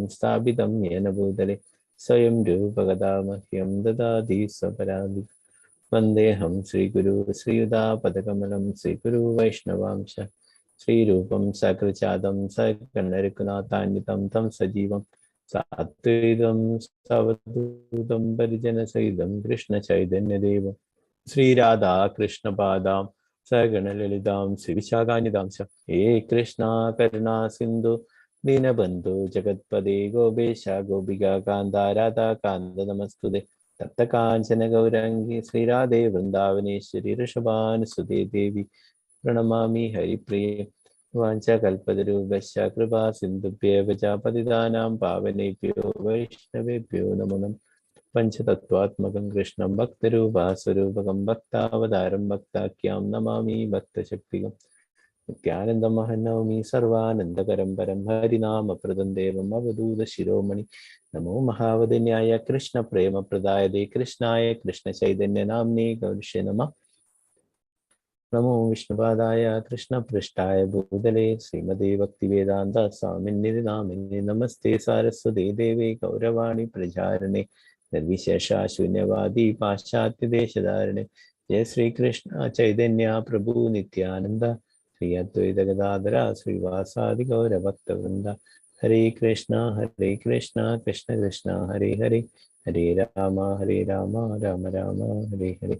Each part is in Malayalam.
स्थापितं येन भूतले स्वयं रूपकदा मह्यं ददाति स्वपराधि वन्देऽहं श्रीगुरु श्रीयुतापदकमलं श्रीगुरु वैष्णवांश श्रीरूपं सकृचादं सकर्णरघुनाथान्वितं तं सजीवं सात्विकं सवधूतं परिजनसहितं कृष्णचैतन्यदेवं श्रीराधा कृष्णपादां सगणललितां श्रीविशाखान्वितां च हे कृष्णा करुणा सिन्धु दीनबन्धु जगत्पदे गोपेश गोपिका कान्ता राधा कान्त नमस्तुते तप्त काञ्चन गौराङ्गी श्रीराधे वृन्दावनेश्वरी ऋषभानुसुते देवी प्रणमामि हरिप्रिये वाञ्छाकल्पतरुभ्यश्च कृपा सिन्धुभ्येव च पतितानां पावनेभ्यो वैष्णवेभ्यो नमो नमः पञ्चतत्त्वात्मकं कृष्णं भक्तरूपास्वरूपकं भक्तावतारं भक्ताख्यां नमामि भक्तशक्तिकं नित्यानन्दमहं नौमि सर्वानन्दकरं परं हरिनामप्रदं देवम् अवधूतशिरोमणि नमो महावदन्याय कृष्णप्रेमप्रदायते कृष्णाय कृष्णचैतन्यनाम्ने गौरिशे नमः नमो विष्णुपादाय कृष्णपृष्ठाय भूतले श्रीमते भक्तिवेदान्त स्वामिन्निधि नामिने नमस्ते सारस्वते देवे गौरवाणी प्रचारणे निर्विशेषा शून्यवादी पाश्चात्य देशधारणे जय श्री कृष्ण चैतन्य प्रभु नित्यानंद श्री अद्वैत गदाधर श्रीवासादि गौर भक्तवृंद हरे कृष्ण कृष्ण कृष्ण हरे हरे हरे राम राम राम हरे हरे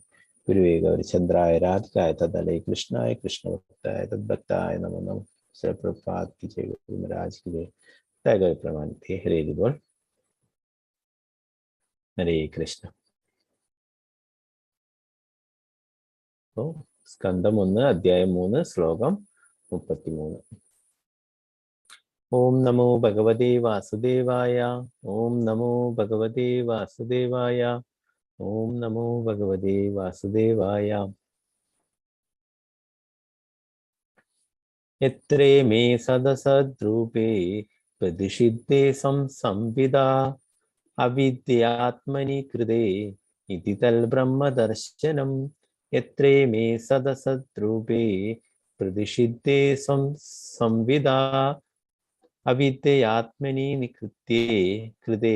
गुरुवे गौरचंद्राय राधिकाय तदलय कृष्णाय कृष्णभक्ताय तद्भक्ताय नमो नमः श्री प्रभुपाद की जय गुरु महाराज की जय तय प्रमाणित हरे बोल हरे कृष्ण स्कंदम 1 अध्याയം 3 श्लोകം 33 ओम नमो भगवते वासुदेवाय ओम नमो भगवते वासुदेवाय ओम नमो भगवते वासुदेवाय यत्रे मे सदसद्रूपे प्रतिषिद्धे संविदा अविद्यात्मनि कृते इति तल्ब्रह्मदर्शनम् यत्रे मे सदसद्रूपे प्रतिषिद्धे संविदा अविद्यात्मनि कृते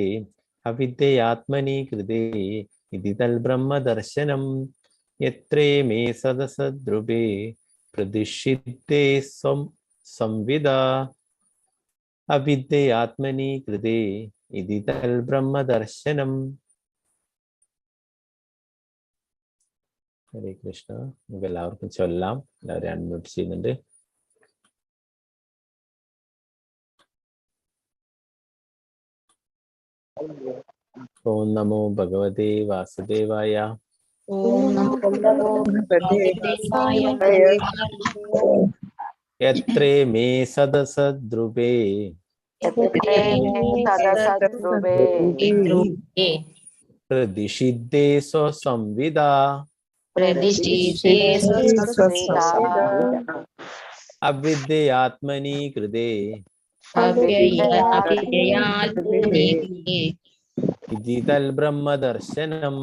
अविद्यात्मनि कृते इति तल्ब्रह्मदर्शनम् यत्रे मे सदसद्रूपे प्रतिषिद्धे संविदा अविद्यात्मनि कृते इति तल्ब्रह्मदर्शनम् हरे कृष्ण നമുക്ക് എല്ലാവർക്കും ചൊല്ലാം എല്ലാവരും അൺമ്യൂട്ട് ചെയ്യുന്നുണ്ട് ഓം നമോ ഭഗവതേ വാസുദേവായ ഓം നമോ ഭഗവതേ യത്രേ മേ സദസദ്രൂപേ പ്രതിഷിദ്ധേ സ്വസംവിദാ അവിദ്യാത്മനി കൃതേ ഇതി തൽബ്രഹ്മദർശനം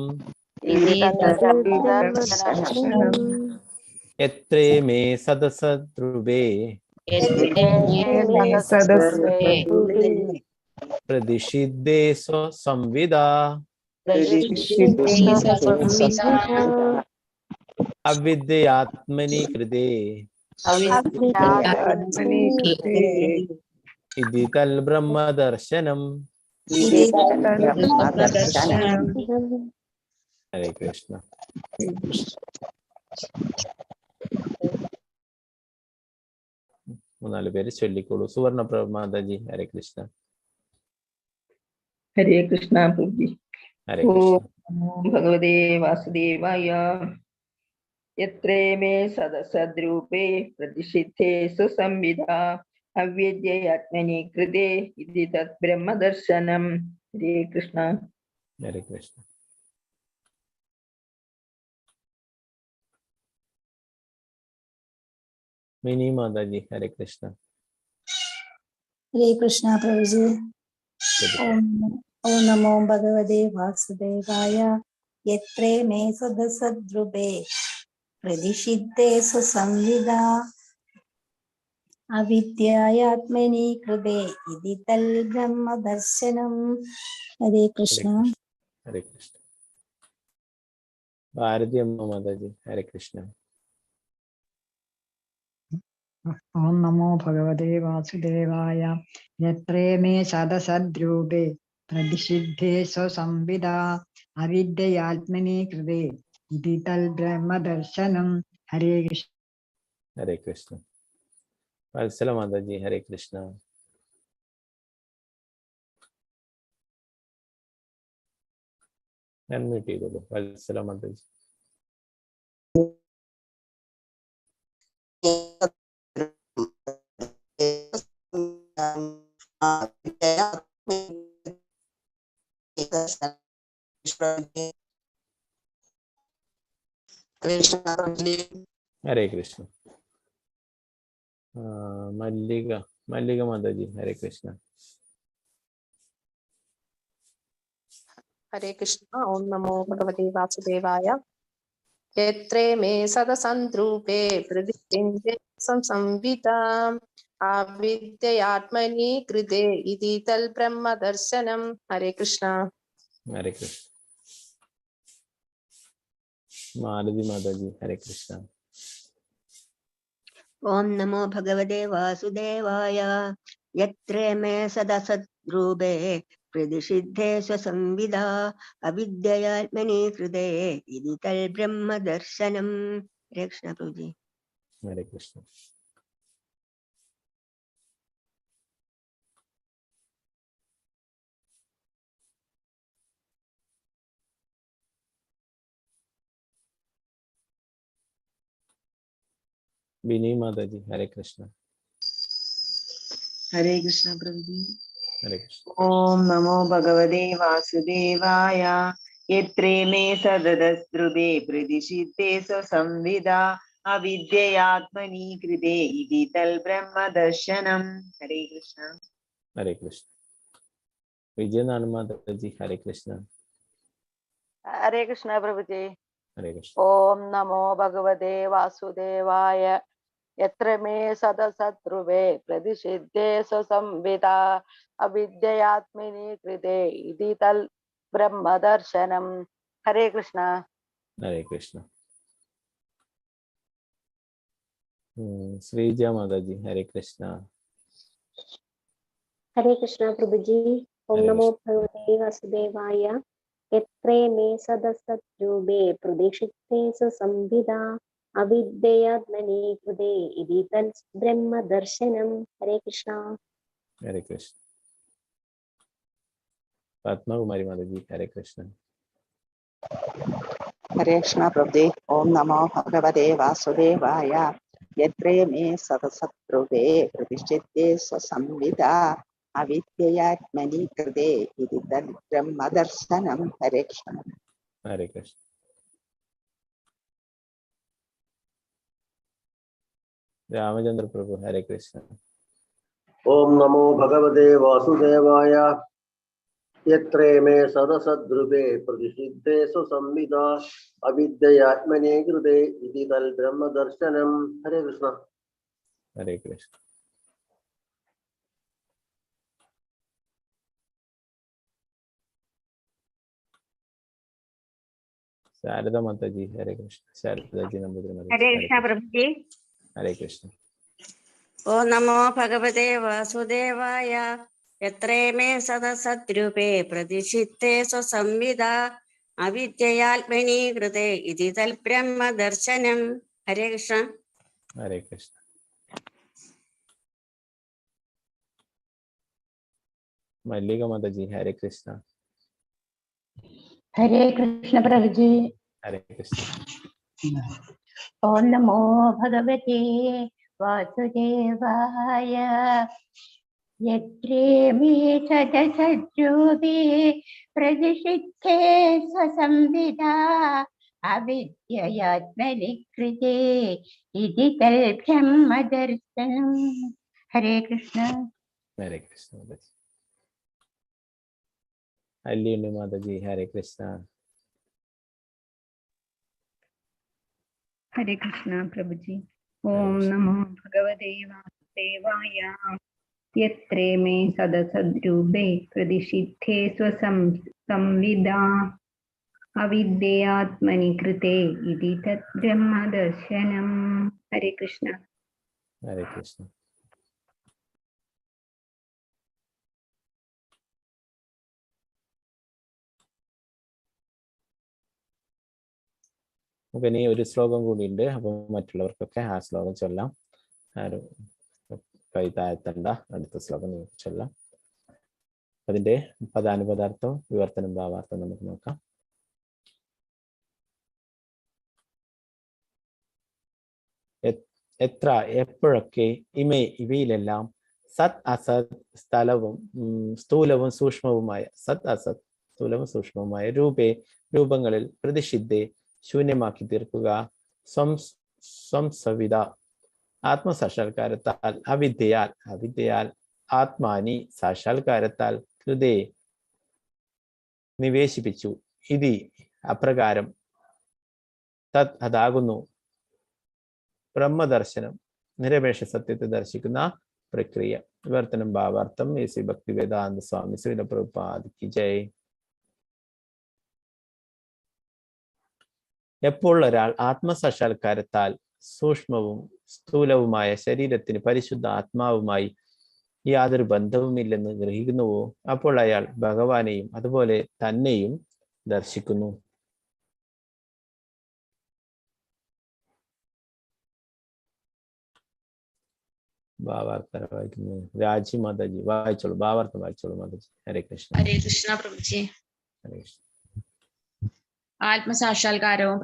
യത്രേ മേ സദസദ്രൂപേ പ്രതിഷിദ്ധേ സ്വസംവിദാ അവിദ്യാത്മനി കൃതേ ഇതി തൽബ്രഹ്മദർശനം ഹരേ കൃഷ്ണ മൂന്നാല് പേര് ചൊല്ലിക്കോളൂ സുവർണപ്രഭ മാതാജി ഹരേ കൃഷ്ണ ഹരേ കൃഷ്ണ പ്രഭുജി ഹരേ കൃഷ്ണ ഓം ഭഗവതേ വാസുദേവായ യത്രേ മേ സദസദ്രൂപേ പ്രതിഷിദ്ധേ സുസംവിദാ അവ്യജ്ഞയാത്മനി കൃതേ ഇതി തത് ബ്രഹ്മദർശനം ഹരേ കൃഷ്ണ ഹരേ കൃഷ്ണ മിനി മാതാജി ഹരേ കൃഷ്ണ ഹരേ കൃഷ്ണ പ്രഭുജി ഓം നമോ ഭഗവതേ വാസുദേവായ യത്രേ മേ സദസദ്രൂപേ പ്രതിഷിദ്ധേ സുസംവിദാ अविद्यायात्मनि कृते इति तल् ब्रह्मदर्शनम्। हरे कृष्ण। हरे कृष्ण। भारती अम्मा माता जी, हरे कृष्ण। ओम नमो भगवते वासुदेवाय। यत्रे मे सदसद्रूपे प्रतिषिद्धे स्वसंविदा अविद्ययात्मनि कृते इति तल् ब्रह्मदर्शनम्। हरे कृष्ण। हरे कृष्ण। वत्सला माता जी, हरे कृष्ण। अनम्यूट करो वत्सला माता जी। हरे कृष्ण। मल्लिका मल्लिका माता जी, हरे कृष्ण। हरे कृष्ण। ओम नमो भगवते वासुदेवाय। यत्रे मे सदसन्द्रूपे प्रतिष्ठिते संविदा अविद्ययात्मनि कृते इति तल् ब्रह्म दर्शनम्। हरे कृष्ण। हरे कृष्ण। मालती माता जी, हरे कृष्ण। ओम नमो भगवते वासुदेवाय। यत्रे मे सदसद्रूपे प्रतिषिद्धे स्वसंविदा अविद्ययात्मनि कृते इति तल् ब्रह्म दर्शनम्। हरे कृष्ण प्रभुजी। हरे कृष्ण। बिनी माता जी, हरे कृष्ण। हरे कृष्ण प्रभु जी। हरे कृष्ण। ओम नमो भगवते वासुदेवाय। यत्रे मे सदसद्रूपे प्रतिषिद्धे स्वसंविदा अविद्ययात्मनि कृते इति तल् ब्रह्म दर्शनम्। हरे कृष्ण। हरे कृष्ण। विजयनारायण माता जी, हरे कृष्ण। हरे कृष्ण प्रभु जी। हरे कृष्ण। ओम नमो भगवते वासुदेवाय। यत्र मे सदसद्रूपे प्रतिषिद्धे स्वसंविदा अविद्ययात्मनि कृते इति तल् ब्रह्म दर्शनम्। हरे कृष्ण। हरे कृष्ण। श्रीजा माता जी, हरे कृष्ण। हरे कृष्ण प्रभु जी। ओम हरे नमो कृष्ण। भगवते वासुदेवाय। यत्रे मे सदसद्रूपे प्रतिषिद्धे संविदा अविद्ययात्मनि कृते इति तत् ब्रह्म दर्शनम्। हरे कृष्ण। हरे कृष्ण। पद्मा कुमारी माता जी, हरे कृष्ण। हरे कृष्ण प्रभु जी। ओम नमो भगवते वासुदेवाय। यत्रे मे सदसद्रूपे प्रतिष्ठिते स्वसंविदा अविद्ययात्मनि कृते इति तद् ब्रह्म दर्शनम्। हरे कृष्ण। हरे कृष्ण। रामचंद्र प्रभु, हरे कृष्ण। ओम नमो भगवते वासुदेवाय। यत्रे मे सदसद्रूपे प्रतिषिद्धे स्वसंविदा अविद्ययात्मने कृते इति तल् ब्रह्म दर्शनम्। हरे कृष्ण। हरे कृष्ण। शारदा माता जी, हरे कृष्ण। शारदा जी, नंबर माता जी, हरे हरे कृष्ण कृष्ण। प्रभु जी। हरे कृष्ण। ओम नमो भगवते वासुदेवाय। यत्रे मे सदसद्रूपे प्रतिषिद्धे स्वसंविदा अविद्ययात्मनि कृते इति तल् ब्रह्म दर्शनम्। हरे कृष्ण। हरे कृष्ण। मल्लिका माता जी, हरे कृष्ण। हरे कृष्ण प्रभु जी। हरे कृष्ण। ओम नमो भगवते वासुदेवाय। यत्रे मे सदसद्रूपे प्रतिषिद्धे स्वसंविदा अविद्ययात्मनि कृते इति तल् ब्रह्म दर्शनम्। हरे कृष्ण। हरे कृष्ण माता जी। अल्ली माता जी, हरे कृष्ण। हरे कृष्ण प्रभु जी। हरे ओम कृष्ण। नमो भगवते वासुदेवाय यत्रे मे सदसद्रूपे प्रतिषिद्धे स्वसंविदा अविद्यात्मनि कृते इति तत् ब्रह्मदर्शनम्. हरे कृष्ण. ഹരേ കൃഷ്ണ. നമുക്ക് ഇനി ഒരു ശ്ലോകം കൂടിയുണ്ട്. അപ്പോൾ മറ്റുള്ളവർക്കൊക്കെ ആ ശ്ലോകം ചൊല്ലാം. ആരും കൈ താഴ്ത്തണ്ട. അടുത്ത ശ്ലോകം നിങ്ങൾക്ക് ചൊല്ലാം. അതിന്റെ പദാനുപദാർത്ഥവും വിവർത്തനം ഭാവാർത്ഥം നമുക്ക് നോക്കാം. എത്ര എപ്പോഴൊക്കെ ഇവയിലെല്ലാം സത് അസത് സ്ഥൂലവും സൂക്ഷ്മവുമായ സത് അസത് സ്ഥൂലവും സൂക്ഷ്മവുമായ രൂപങ്ങളിൽ പ്രതിഷിദ്ധെ ശൂന്യമാക്കി തീർക്കുക. സംസവിത ആത്മസാക്ഷാത്കാരത്താൽ അവിദ്യയാൽ ആത്മാനി സാക്ഷാത്കാരത്താൽ ഹൃദയ നിവേശിപ്പിച്ചു. ഇതി അപ്രകാരം തത് അതാകുന്നു ബ്രഹ്മദർശനം നിരപേക്ഷ സത്യത്തെ ദർശിക്കുന്ന പ്രക്രിയ. വിവർത്തനം ഭാവാർത്ഥം ശ്രീ ഭക്തിവേദാന്ത സ്വാമി ശ്രീല പ്രഭുപാദിക്ക് ജയ്. എപ്പോൾ ഒരാൾ ആത്മസാക്ഷാത്കാരത്താൽ സൂക്ഷ്മവും സ്ഥൂലവുമായ ശരീരത്തിന് പരിശുദ്ധ ആത്മാവുമായി യാതൊരു ബന്ധവുമില്ലെന്ന് ഗ്രഹിക്കുന്നുവോ അപ്പോൾ അയാൾ ഭഗവാനെയും അതുപോലെ തന്നെയും ദർശിക്കുന്നു. ഭാവാർത്ഥം വായിക്കുന്നു രാജി മാതാജി. വായിച്ചോളൂ, ഭാവാർത്ഥം വായിച്ചോളൂ മാതാജി. ഹരേ കൃഷ്ണ. ഹരേ കൃഷ്ണ പ്രഭുജി. ഹരേ കൃഷ്ണ. ആത്മസാക്ഷാത്കാരവും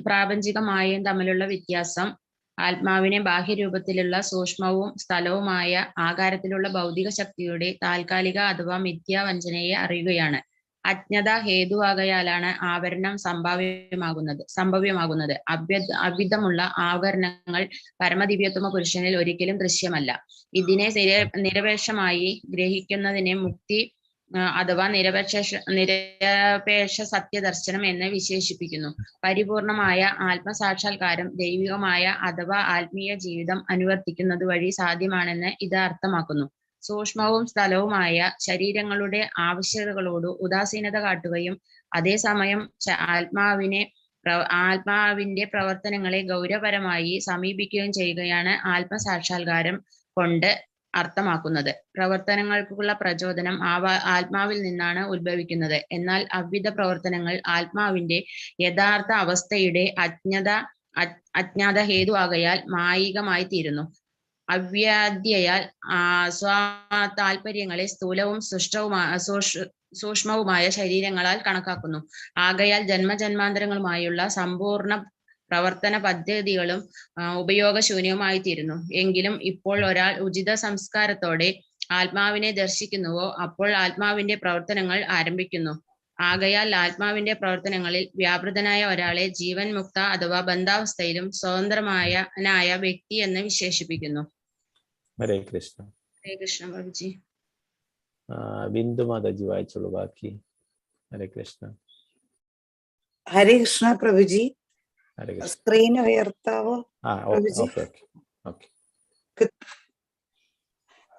പ്രാപഞ്ചികമായും തമ്മിലുള്ള വ്യത്യാസം ആത്മാവിനെ ബാഹ്യരൂപത്തിലുള്ള സൂക്ഷ്മവും സ്ഥലവുമായ ആകാരത്തിലുള്ള ഭൗതിക ശക്തിയുടെ താൽക്കാലിക അഥവാ മിഥ്യാവഞ്ചനയെ അറിയുകയാണ്. അജ്ഞത ഹേതുവാകയാലാണ് ആവരണം സംഭവ്യമാകുന്നത്. അവിധമുള്ള ആവരണങ്ങൾ പരമദിവ്യോത്തമ പുരുഷനിൽ ഒരിക്കലും ദൃശ്യമല്ല. ഇതിനെ നിരപേക്ഷമായി ഗ്രഹിക്കുന്നതിനെ മുക്തി അഥവാ നിരപേക്ഷ സത്യദർശനം എന്ന് വിശേഷിപ്പിക്കുന്നു. പരിപൂർണമായ ആത്മസാക്ഷാത്കാരം ദൈവികമായ അഥവാ ആത്മീയ ജീവിതം അനുവർത്തിക്കുന്നത് വഴി സാധ്യമാണെന്ന് ഇത് അർത്ഥമാക്കുന്നു. സൂക്ഷ്മവും സ്ഥലവുമായ ശരീരങ്ങളുടെ ആവശ്യകതകളോട് ഉദാസീനത കാട്ടുകയും അതേസമയം ആത്മാവിന്റെ പ്രവർത്തനങ്ങളെ ഗൗരവപരമായി സമീപിക്കുകയും ചെയ്യുകയാണ് ആത്മസാക്ഷാത്കാരം കൊണ്ട് അർത്ഥമാക്കുന്നത്. പ്രവർത്തനങ്ങൾക്കുള്ള പ്രചോദനം ആത്മാവിൽ നിന്നാണ് ഉത്ഭവിക്കുന്നത്. എന്നാൽ അവിധ പ്രവർത്തനങ്ങൾ ആത്മാവിന്റെ യഥാർത്ഥ അവസ്ഥയുടെ അജ്ഞാത ഹേതുവാകയാൽ മായികമായി തീരുന്നു. അവ്യാദ്യയാൽ സ്വതാൽപര്യങ്ങളെ സ്ഥൂലവും സൂക്ഷ്മവുമായ ശരീരങ്ങളാൽ കണക്കാക്കുന്നു. ആകയാൽ ജന്മജന്മാന്തരങ്ങളുമായുള്ള സമ്പൂർണ്ണ പ്രവർത്തന പദ്ധതികളും ഉപയോഗശൂന്യവുമായി തീരുന്നു. എങ്കിലും ഇപ്പോൾ ഒരാൾ ഉചിത സംസ്കാരത്തോടെ ആത്മാവിനെ ദർശിക്കുന്നുവോ അപ്പോൾ ആത്മാവിന്റെ പ്രവർത്തനങ്ങൾ ആരംഭിക്കുന്നു. ആകയാൽ ആത്മാവിന്റെ പ്രവർത്തനങ്ങളിൽ വ്യാപൃതനായ ഒരാളെ ജീവൻ മുക്ത അഥവാ ബന്ധാവസ്ഥയിലും സ്വതന്ത്രമായ വ്യക്തി എന്ന് വിശേഷിപ്പിക്കുന്നു. ഹരേ കൃഷ്ണ. ഹരേ കൃഷ്ണ ബാബുജി. ബിന്ദു മാതാജി വായിച്ചോളൂ ബാക്കി. ഹരേ കൃഷ്ണ. ഹരേ കൃഷ്ണ പ്രഭുജി. സ്ക്രീൻ ഉയർത്താവോ?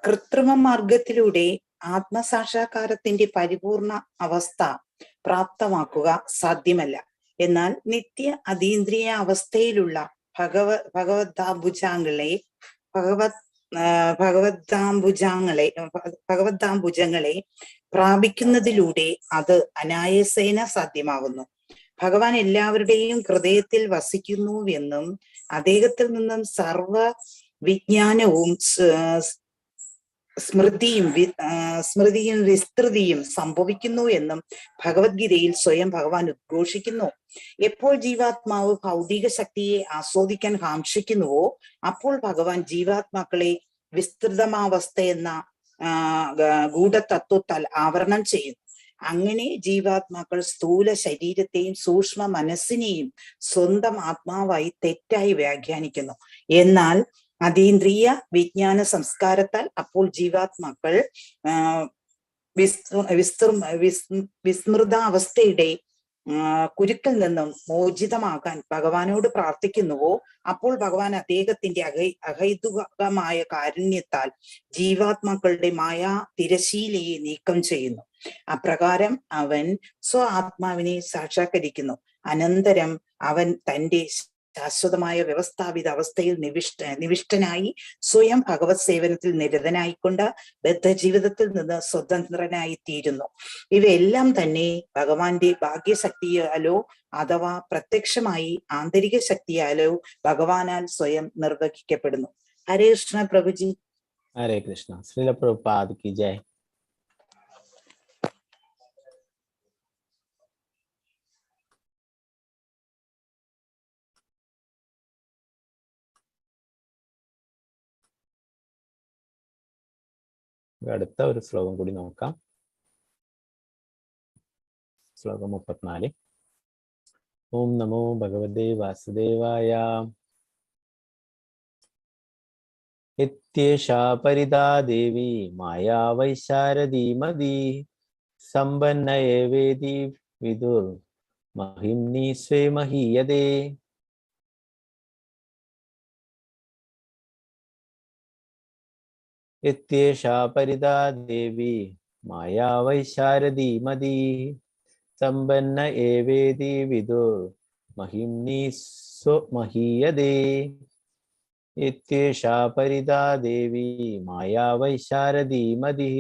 കൃത്രിമ മാർഗത്തിലൂടെ ആത്മസാക്ഷാത്കാരത്തിന്റെ പരിപൂർണ അവസ്ഥ പ്രാപ്തമാക്കുക സാധ്യമല്ല. എന്നാൽ നിത്യ അതീന്ദ്രിയ അവസ്ഥയിലുള്ള ഭഗവദ്ധാംബുജങ്ങളെ പ്രാപിക്കുന്നതിലൂടെ അത് അനായാസേന സാധ്യമാകുന്നു. ഭഗവാൻ എല്ലാവരുടെയും ഹൃദയത്തിൽ വസിക്കുന്നുവെന്നും അദ്ദേഹത്തിൽ നിന്നും സർവ വിജ്ഞാനവും സ്മൃതിയും വിസ്തൃതിയും സംഭവിക്കുന്നു എന്നും ഭഗവത്ഗീതയിൽ സ്വയം ഭഗവാൻ ഉദ്ഘോഷിക്കുന്നു. എപ്പോൾ ജീവാത്മാവ് ഭൗതിക ശക്തിയെ ആസ്വദിക്കാൻ കാക്ഷിക്കുന്നുവോ അപ്പോൾ ഭഗവാൻ ജീവാത്മാക്കളെ വിസ്തൃതമാവസ്ഥ എന്ന ഗൂഢതത്വത്താൽ ആവരണം ചെയ്യുന്നു. അങ്ങനെ ജീവാത്മാക്കൾ സ്ഥൂല ശരീരത്തെയും സൂക്ഷ്മ മനസ്സിനെയും സ്വന്തം ആത്മാവായി തെറ്റായി വ്യാഖ്യാനിക്കുന്നു. എന്നാൽ അതീന്ദ്രിയ വിജ്ഞാന സംസ്കാരത്താൽ അപ്പോൾ ജീവാത്മാക്കൾ വിസ്മൃതാവസ്ഥയുടെ കുരുക്കിൽ നിന്നും മോചിതമാകാൻ ഭഗവാനോട് പ്രാർത്ഥിക്കുന്നുവോ അപ്പോൾ ഭഗവാൻ അദ്ദേഹത്തിന്റെ അഹൈതുകമായ കാരുണ്യത്താൽ ജീവാത്മാക്കളുടെ മായാ തിരശീലയെ നീക്കം ചെയ്യുന്നു. അപ്രകാരം അവൻ ആത്മാവിനെ സാക്ഷാത്കരിക്കുന്നു. അനന്തരം അവൻ തന്റെ ശാശ്വതമായ വ്യവസ്ഥാപിത അവസ്ഥയിൽ നിവിഷ്ടനായി സ്വയം ഭഗവത് സേവനത്തിൽ നിരതനായിക്കൊണ്ട് ബദ്ധജീവിതത്തിൽ നിന്ന് സ്വതന്ത്രനായി തീരുന്നു. ഇവയെല്ലാം തന്നെ ഭഗവാന്റെ ഭാഗ്യശക്തിയാലോ അഥവാ പ്രത്യക്ഷമായി ആന്തരിക ശക്തിയാലോ ഭഗവാനാൽ സ്വയം നിർവഹിക്കപ്പെടുന്നു. ഹരേ കൃഷ്ണ പ്രഭുജി. ഹരേ കൃഷ്ണ. ശ്രീല പ്രഭുപാദ് കി ജയ്. അടുത്ത ഒരു ശ്ലോകം കൂടി നോക്കാം. ശ്ലോകം 34. ഓം നമോ ഭഗവതേ വാസുദേവായ. ഇത്യേഷാ പരിതാ ദേവി മായാ വൈശാരദീമതി സമ്പന്ന ഏവേദി വിദുർ മഹിംനി സ്വേ മഹീയതേ. ഇത്യേഷാ പരിതാ ദേവി മായാ വൈശാരദീമതി സമ്പന്ന ഏവേദി വിദുർ മഹിംനി സ്വ മഹീയതേ. ഇത്യേഷാ പരിതാ ദേവി മായാ വൈശാരദീമതി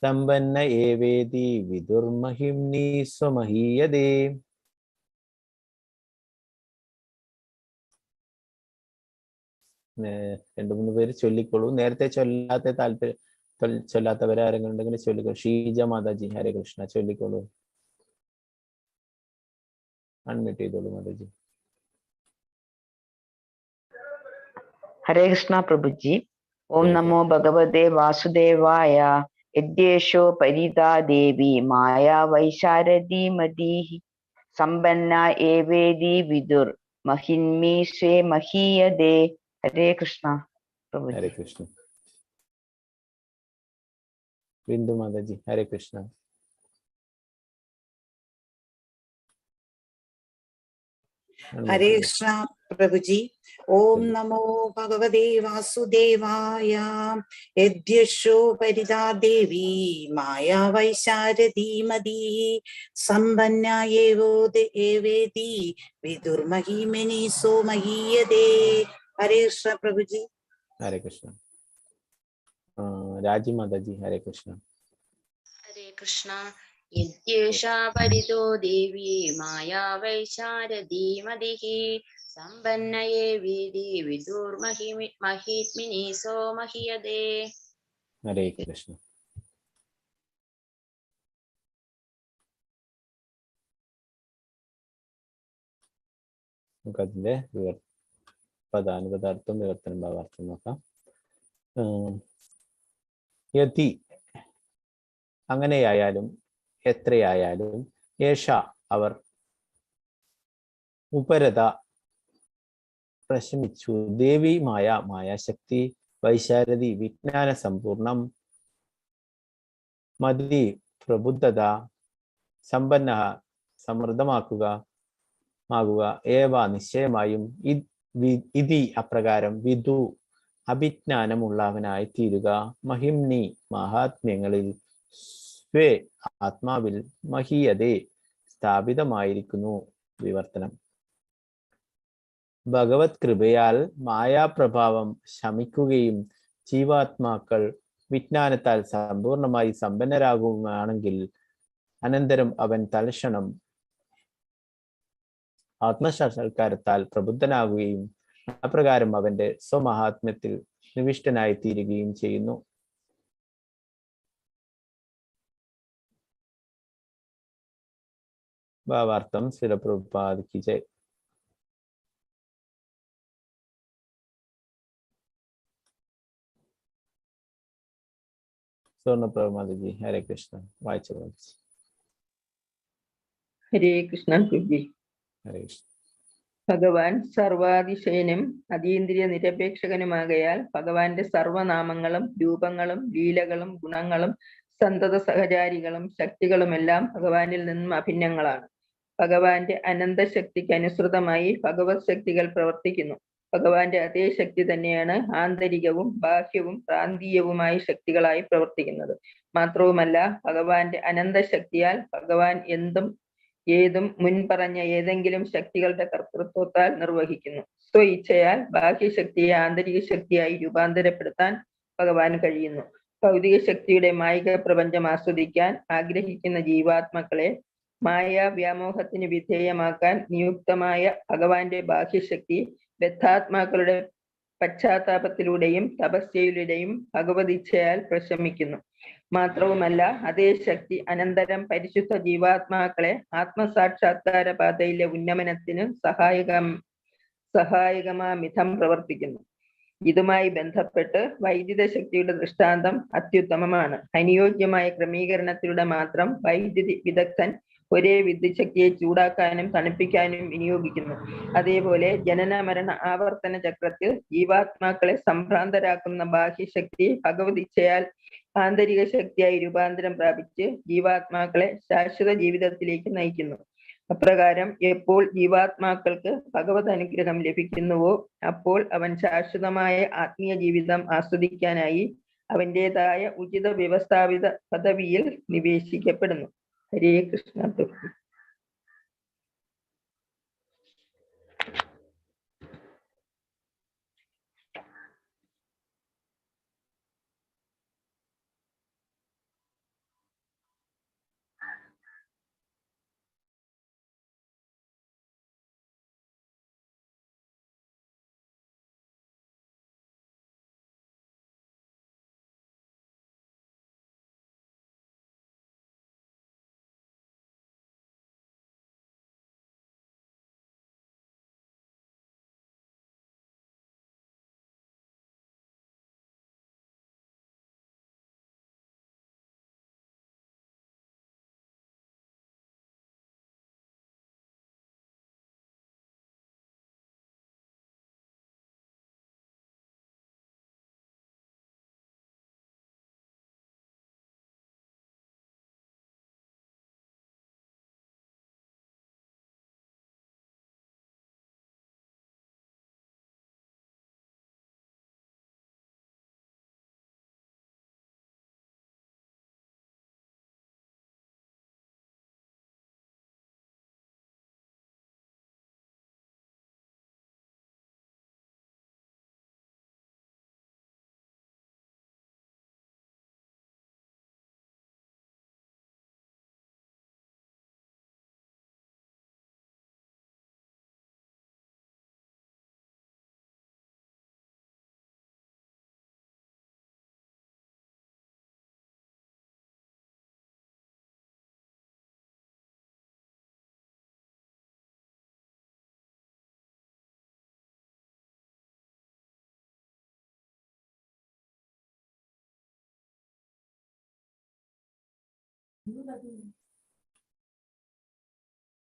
സമ്പന്ന ഏവേദി വിദുർ മഹിംനി സ്വ മഹീയതേ. രണ്ടു മൂന്ന് പേര് ചൊല്ലിക്കോളൂ. നേരത്തെ ചൊല്ലാത്തവരെ ആരെങ്കിലും ഉണ്ടെങ്കിൽ ചൊല്ലിക്കോളൂ. ഷീജ മാതാജി, ഹരേ കൃഷ്ണ, ചൊല്ലിക്കോളൂ. അൺമ്യൂട്ട് ചെയ്തോളൂ മാതാജി. ഹരേ കൃഷ്ണ പ്രഭുജി. ഓം നമോ ഭഗവതേ വാസുദേവായ. യദ്യേഷോ പരിതാ ദേവി മായാ വൈശാരദീമതി സമ്പന്ന ഏവേദി വിദുർ മഹിന്മി സ്വേ മഹീയതേ. ഹരേ കൃഷ്ണ പ്രഭുജി. ഹരേ കൃഷ്ണ. ബിന്ദു മാതാജി, ഹരേ കൃഷ്ണ. ഹരേ കൃഷ്ണ പ്രഭുജി. ഓം നമോ ഭഗവതേ വാസുദേവായ. യദ്യശോ പരിതാ ദേവി മായാ വൈശാരദീമതി സമ്പന്ന ഏവേദി വിദുർമഹിമിനി സോ മഹീയതേ. ഹരേ കൃഷ്ണ പ്രഭുജി. ഹരേ കൃഷ്ണ. രാജി മാതാജി, ഹരേ കൃഷ്ണ. ഹരേ കൃഷ്ണ. യദ്യേഷാ പരിതോ ദേവി മായാ വൈശാരദീമതി സമ്പന്ന ഏവേദി വിദുർ മഹിത്മിനി സോ മഹീയതേ. ഹരേ കൃഷ്ണ. നമുക്കതിന്റെ പദാനുപദാർത്ഥം വിവർത്തനം ഭാവാർത്ഥം നോക്കാം. യതി അങ്ങനെയായാലും എത്രയായാലും, യേഷ അവർ, ഉപരത പ്രശമിച്ചു, ദേവി മായ മായാശക്തി, വൈശാരദി വിജ്ഞാന സമ്പൂർണം, മതി പ്രബുദ്ധത, സമ്പന്ന സമൃദ്ധമാകുക ഏവ നിശ്ചയമായും, ഇതി അപ്രകാരം, വിദു അഭിജ്ഞാനമുള്ളവനായി തീരുക, മഹിംനി മഹാത്മ്യങ്ങളിൽ, സ്വേ ആത്മാവിൽ, മഹീയതേ സ്ഥാപിതമായിരിക്കുന്നു. വിവർത്തനം. ഭഗവത് കൃപയാൽ മായാപ്രഭാവം ശമിക്കുകയും ജീവാത്മാക്കൾ വിജ്ഞാനത്താൽ സമ്പൂർണമായി സമ്പന്നരാകുകയാണെങ്കിൽ അനന്തരം അവൻ തൽക്ഷണം ആത്മസാക്ഷാത്കാരത്താൽ പ്രബുദ്ധനാകുകയും അപ്രകാരം അവന്റെ സ്വമഹാത്മ്യത്തിൽ നിവിഷ്ടനായി തീരുകയും ചെയ്യുന്നു. ഭാവാർത്ഥം. ശ്രീല പ്രഭുപാദ് കി ജയ്. സ്വർണ്ണപ്രഭുമാതാജി, ഹരേ കൃഷ്ണ. വായിച്ചു. ഹരേ കൃഷ്ണ പ്രഭുജി. ഹരേ കൃഷ്ണ. ഭഗവാൻ സർവാതിശയനും അതീന്ദ്രിയ നിരപേക്ഷകനുമാകയാൽ ഭഗവാന്റെ സർവനാമങ്ങളും രൂപങ്ങളും ലീലകളും ഗുണങ്ങളും സന്തത സഹചാരികളും ശക്തികളുമെല്ലാം ഭഗവാനിൽ നിന്നും അഭിന്നങ്ങളാണ്. ഭഗവാന്റെ അനന്തശക്തിക്ക് അനുസൃതമായി ഭഗവത് ശക്തികൾ പ്രവർത്തിക്കുന്നു. ഭഗവാന്റെ അതേ ശക്തി തന്നെയാണ് ആന്തരികവും ബാഹ്യവും പ്രാന്തീയവുമായ ശക്തികളായി പ്രവർത്തിക്കുന്നത്. മാത്രവുമല്ല, ഭഗവാന്റെ അനന്തശക്തിയാൽ ഭഗവാൻ എന്തും ഏതും മുൻപറഞ്ഞ ഏതെങ്കിലും ശക്തികളുടെ കർത്തൃത്വത്താൽ നിർവഹിക്കുന്നു. സ്വഇച്ഛയാൽ ബാഹ്യശക്തിയെ ആന്തരിക ശക്തിയായി രൂപാന്തരപ്പെടുത്താൻ ഭഗവാൻ കഴിയുന്നു. ഭൗതിക ശക്തിയുടെ മായിക പ്രപഞ്ചം ആസ്വദിക്കാൻ ആഗ്രഹിക്കുന്ന ജീവാത്മാക്കളെ മായാ വ്യാമോഹത്തിന് വിധേയമാക്കാൻ നിയുക്തമായ ഭഗവാന്റെ ബാഹ്യശക്തി ബദ്ധാത്മാക്കളുടെ പശ്ചാത്താപത്തിലൂടെയും തപസ്യയിലൂടെയും ഭഗവതിച്ഛയാൽ പ്രശമിക്കുന്നു. മാത്രവുമല്ല, അതേ ശക്തി അനന്തരം പരിശുദ്ധ ജീവാത്മാക്കളെ ആത്മസാക്ഷാത്കാര പാതയിലെ ഉന്നമനത്തിന് സഹായകമാമിധം പ്രവർത്തിക്കുന്നു. ഇതുമായി ബന്ധപ്പെട്ട് വൈദ്യുത ശക്തിയുടെ ദൃഷ്ടാന്തം അത്യുത്തമമാണ്. അനുയോജ്യമായ ക്രമീകരണത്തിലൂടെ മാത്രം വൈദ്യുതി വിദഗ്ധൻ ഒരേ വിദ്യുത് ശക്തിയെ ചൂടാക്കാനും തണുപ്പിക്കാനും വിനിയോഗിക്കുന്നു. അതേപോലെ ജനന മരണ ആവർത്തന ചക്രത്തിൽ ജീവാത്മാക്കളെ സംഭ്രാന്തരാക്കുന്ന ബാഹ്യശക്തി ഭഗവതിച്ഛയാൽ ആന്തരിക ശക്തിയായി രൂപാന്തരം പ്രാപിച്ച് ജീവാത്മാക്കളെ ശാശ്വത ജീവിതത്തിലേക്ക് നയിക്കുന്നു. അപ്രകാരം എപ്പോൾ ജീവാത്മാക്കൾക്ക് ഭഗവത് അനുഗ്രഹം ലഭിക്കുന്നുവോ അപ്പോൾ അവൻ ശാശ്വതമായ ആത്മീയ ജീവിതം ആസ്വദിക്കാനായി അവൻ്റെതായ ഉചിത വ്യവസ്ഥാപിത പദവിയിൽ നിവേശിക്കപ്പെടുന്നു. ഹരേ കൃഷ്ണ പ്രഭു.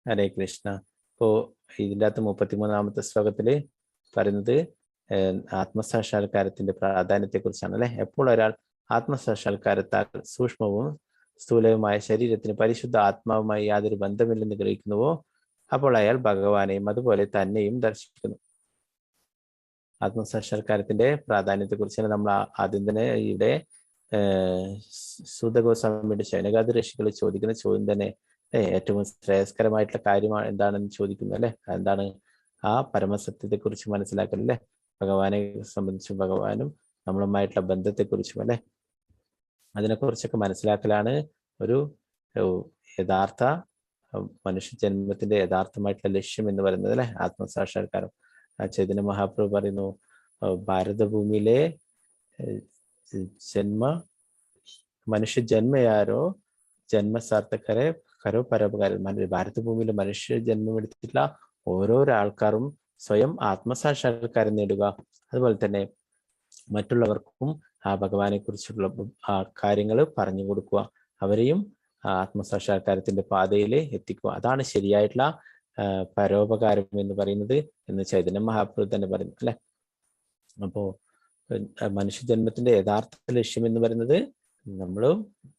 ഹരേ കൃഷ്ണ. ഇപ്പോ ഇതിൻ്റെ അകത്ത് 33-ാമത്തെ ശ്ലോകത്തില് പറയുന്നത് ആത്മസാക്ഷാത്കാരത്തിന്റെ പ്രാധാന്യത്തെ കുറിച്ചാണ് അല്ലെ. എപ്പോൾ ഒരാൾ ആത്മസാക്ഷാത്കാരത്താൽ സൂക്ഷ്മവും സ്ഥൂലവുമായ ശരീരത്തിന് പരിശുദ്ധ ആത്മാവുമായി യാതൊരു ബന്ധമില്ലെന്ന് ഗ്രഹിക്കുന്നുവോ അപ്പോൾ അയാൾ ഭഗവാനെയും അതുപോലെ തന്നെയും ദർശിക്കുന്നു. ആത്മസാക്ഷാത്കാരത്തിന്റെ പ്രാധാന്യത്തെ കുറിച്ചാണ് നമ്മൾ ആദ്യം തന്നെ ഇവിടെ സൂതഗോസ്വാമിയുടെ ശൈനകാദി ഋഷികൾ ചോദിക്കുന്ന ചോദ്യം തന്നെ ഏറ്റവും ശ്രേയസ്കരമായിട്ടുള്ള കാര്യമാണ് എന്താണെന്ന് ചോദിക്കുന്നു അല്ലെ. എന്താണ് ആ പരമസത്യത്തെ കുറിച്ച് മനസ്സിലാക്കലല്ലേ, ഭഗവാനെ സംബന്ധിച്ചും ഭഗവാനും നമ്മളുമായിട്ടുള്ള ബന്ധത്തെക്കുറിച്ചും അല്ലെ, അതിനെക്കുറിച്ചൊക്കെ മനസ്സിലാക്കലാണ് ഒരു യഥാർത്ഥ മനുഷ്യജന്മത്തിന്റെ യഥാർത്ഥമായിട്ടുള്ള ലക്ഷ്യം എന്ന് പറയുന്നത് അല്ലെ, ആത്മസാക്ഷാത്കാരം. ചൈതന്യ മഹാപ്രഭു പറയുന്നു, ഭാരതഭൂമിയിലെ മനുഷ്യജന്മയാരോ ജന്മസാർത്ഥക്കരെ കരോ പരോപകാരം. ഭാരതഭൂമിയിൽ മനുഷ്യ ജന്മം എടുത്തിട്ടുള്ള ഓരോരോ ആൾക്കാരും സ്വയം ആത്മസാക്ഷാത്കാരം നേടുക, അതുപോലെ തന്നെ മറ്റുള്ളവർക്കും ആ ഭഗവാനെ കുറിച്ചുള്ള കാര്യങ്ങൾ പറഞ്ഞു കൊടുക്കുക, അവരെയും ആത്മസാക്ഷാത്കാരത്തിന്റെ പാതയിൽ എത്തിക്കുക. അതാണ് ശരിയായിട്ടുള്ള പരോപകാരം എന്ന് പറയുന്നത് എന്ന് ചൈതന്യ മഹാപ്രഭു തന്നെ പറയുന്നു അല്ലെ. അപ്പോ മനുഷ്യജന്മത്തിന്റെ യഥാർത്ഥ ലക്ഷ്യം എന്ന് പറയുന്നത് നമ്മളും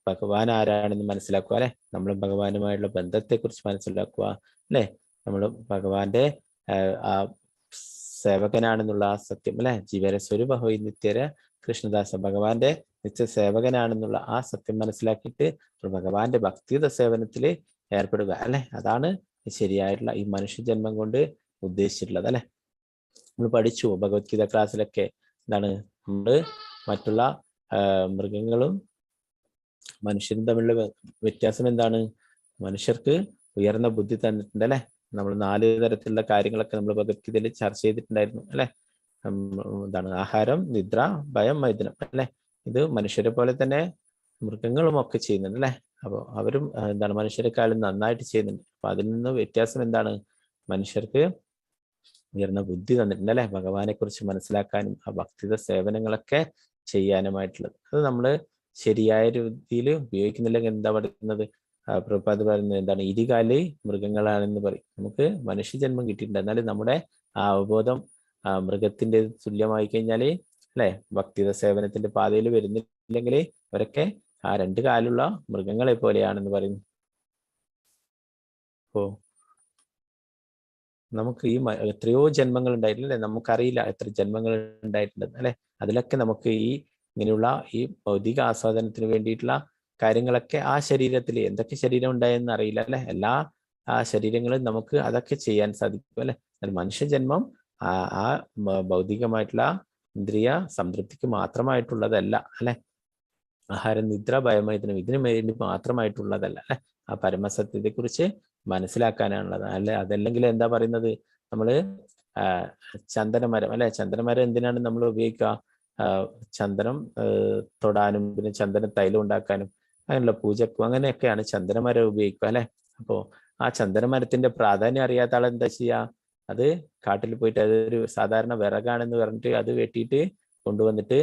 ഭഗവാൻ ആരാണെന്ന് മനസ്സിലാക്കുക അല്ലെ, നമ്മൾ ഭഗവാനുമായുള്ള ബന്ധത്തെക്കുറിച്ച് മനസ്സിലാക്കുക അല്ലെ, നമ്മൾ ഭഗവാന്റെ ആ സേവകനാണെന്നുള്ള ആ സത്യം അല്ലെ, ജീവര സ്വരൂപ ഹോയി നിത്യര കൃഷ്ണദാസ, ഭഗവാന്റെ നിത്യ സേവകനാണെന്നുള്ള ആ സത്യം മനസ്സിലാക്കിയിട്ട് ഭഗവാന്റെ ഭക്തിയുത സേവനത്തിൽ ഏർപ്പെടുക അല്ലെ. അതാണ് ശരിയായിട്ടുള്ള ഈ മനുഷ്യജന്മം കൊണ്ട് ഉദ്ദേശിച്ചിട്ടുള്ളത് അല്ലെ. നമ്മൾ പഠിച്ചു ഭഗവത്ഗീത ക്ലാസ്സിലൊക്കെ എന്താണ്, നമ്മള് മറ്റുള്ള മൃഗങ്ങളും മനുഷ്യരും തമ്മിലുള്ള വ്യത്യാസം എന്താണ്? മനുഷ്യർക്ക് ഉയർന്ന ബുദ്ധി തന്നിട്ടുണ്ട് അല്ലെ. നമ്മൾ 4 തരത്തിലുള്ള കാര്യങ്ങളൊക്കെ നമ്മൾ ഭഗവത്ഗീതയിൽ ചർച്ച ചെയ്തിട്ടുണ്ടായിരുന്നു അല്ലെ. എന്താണ് ആഹാരം, നിദ്ര, ഭയം, മൈഥുനം അല്ലെ. ഇത് മനുഷ്യരെ പോലെ തന്നെ മൃഗങ്ങളും ഒക്കെ ചെയ്യുന്നുണ്ട് അല്ലെ. അപ്പോൾ അവരും എന്താണ് മനുഷ്യരെക്കാളും നന്നായിട്ട് ചെയ്യുന്നുണ്ട്. അപ്പൊ അതിൽ നിന്ന് വ്യത്യാസം എന്താണ്? മനുഷ്യർക്ക് ഉയർന്ന ബുദ്ധി തന്നിട്ടുണ്ട് അല്ലെ, ഭഗവാനെ കുറിച്ച് മനസ്സിലാക്കാനും ആ ഭക്തിത സേവനങ്ങളൊക്കെ ചെയ്യാനുമായിട്ടുള്ളത്. അത് നമ്മൾ ശരിയായ രീതിയിൽ ഉപയോഗിക്കുന്നില്ലെങ്കിൽ എന്താ പറയുന്നത്? പ്രഭുപാദ് പറയുന്നത് എന്താണ്? ഇരുകാലി മൃഗങ്ങളാണെന്ന് പറയും. നമുക്ക് മനുഷ്യജന്മം കിട്ടിയിട്ടുണ്ട്, എന്നാലും നമ്മുടെ ആ അവബോധം മൃഗത്തിന്റെ തുല്യമായി കഴിഞ്ഞാല് അല്ലെ, ഭക്തിത സേവനത്തിന്റെ പാതയിൽ വരുന്നില്ലെങ്കിൽ അവരൊക്കെ ആ 2 കാലുള്ള മൃഗങ്ങളെ പോലെയാണെന്ന് പറയുന്നു. ഓ നമുക്ക് ഈ എത്രയോ ജന്മങ്ങൾ ഉണ്ടായിട്ടില്ല അല്ലെ, നമുക്കറിയില്ല എത്ര ജന്മങ്ങൾ ഉണ്ടായിട്ടുണ്ട് അല്ലെ. അതിലൊക്കെ നമുക്ക് ഈ ഇങ്ങനെയുള്ള ഈ ഭൗതിക ആസ്വാദനത്തിന് വേണ്ടിയിട്ടുള്ള കാര്യങ്ങളൊക്കെ ആ ശരീരത്തിൽ എന്തൊക്കെ ശരീരം ഉണ്ടായെന്ന് അറിയില്ല അല്ലെ, എല്ലാ ആ ശരീരങ്ങളും നമുക്ക് അതൊക്കെ ചെയ്യാൻ സാധിക്കും അല്ലെ. മനുഷ്യജന്മം ആ ഭൗതികമായിട്ടുള്ള ഇന്ദ്രിയ സംതൃപ്തിക്ക് മാത്രമായിട്ടുള്ളതല്ല അല്ലെ. ആഹാരം, നിദ്ര, ഭയമൈഥുനം ഇതിനു വേണ്ടി മാത്രമായിട്ടുള്ളതല്ല അല്ലെ. ആ പരമസത്യത്തെ കുറിച്ച് മനസ്സിലാക്കാനാണുള്ളത് അല്ലെ. അതല്ലെങ്കിൽ എന്താ പറയുന്നത്? നമ്മള് ചന്ദനമരം അല്ലെ, ചന്ദനമരം എന്തിനാണ് നമ്മൾ ഉപയോഗിക്കുക? ചന്ദനം തൊടാനും പിന്നെ ചന്ദന തൈലം ഉണ്ടാക്കാനും അങ്ങനെയുള്ള പൂജക്കും അങ്ങനെയൊക്കെയാണ് ചന്ദനമരം ഉപയോഗിക്കുക അല്ലെ. അപ്പോ ആ ചന്ദനമരത്തിന്റെ പ്രാധാന്യം അറിയാത്ത ആൾ എന്താ ചെയ്യുക? അത് കാട്ടിൽ പോയിട്ട് അതൊരു സാധാരണ വിറകാണെന്ന് പറഞ്ഞിട്ട് അത് വെട്ടിയിട്ട് കൊണ്ടുവന്നിട്ട്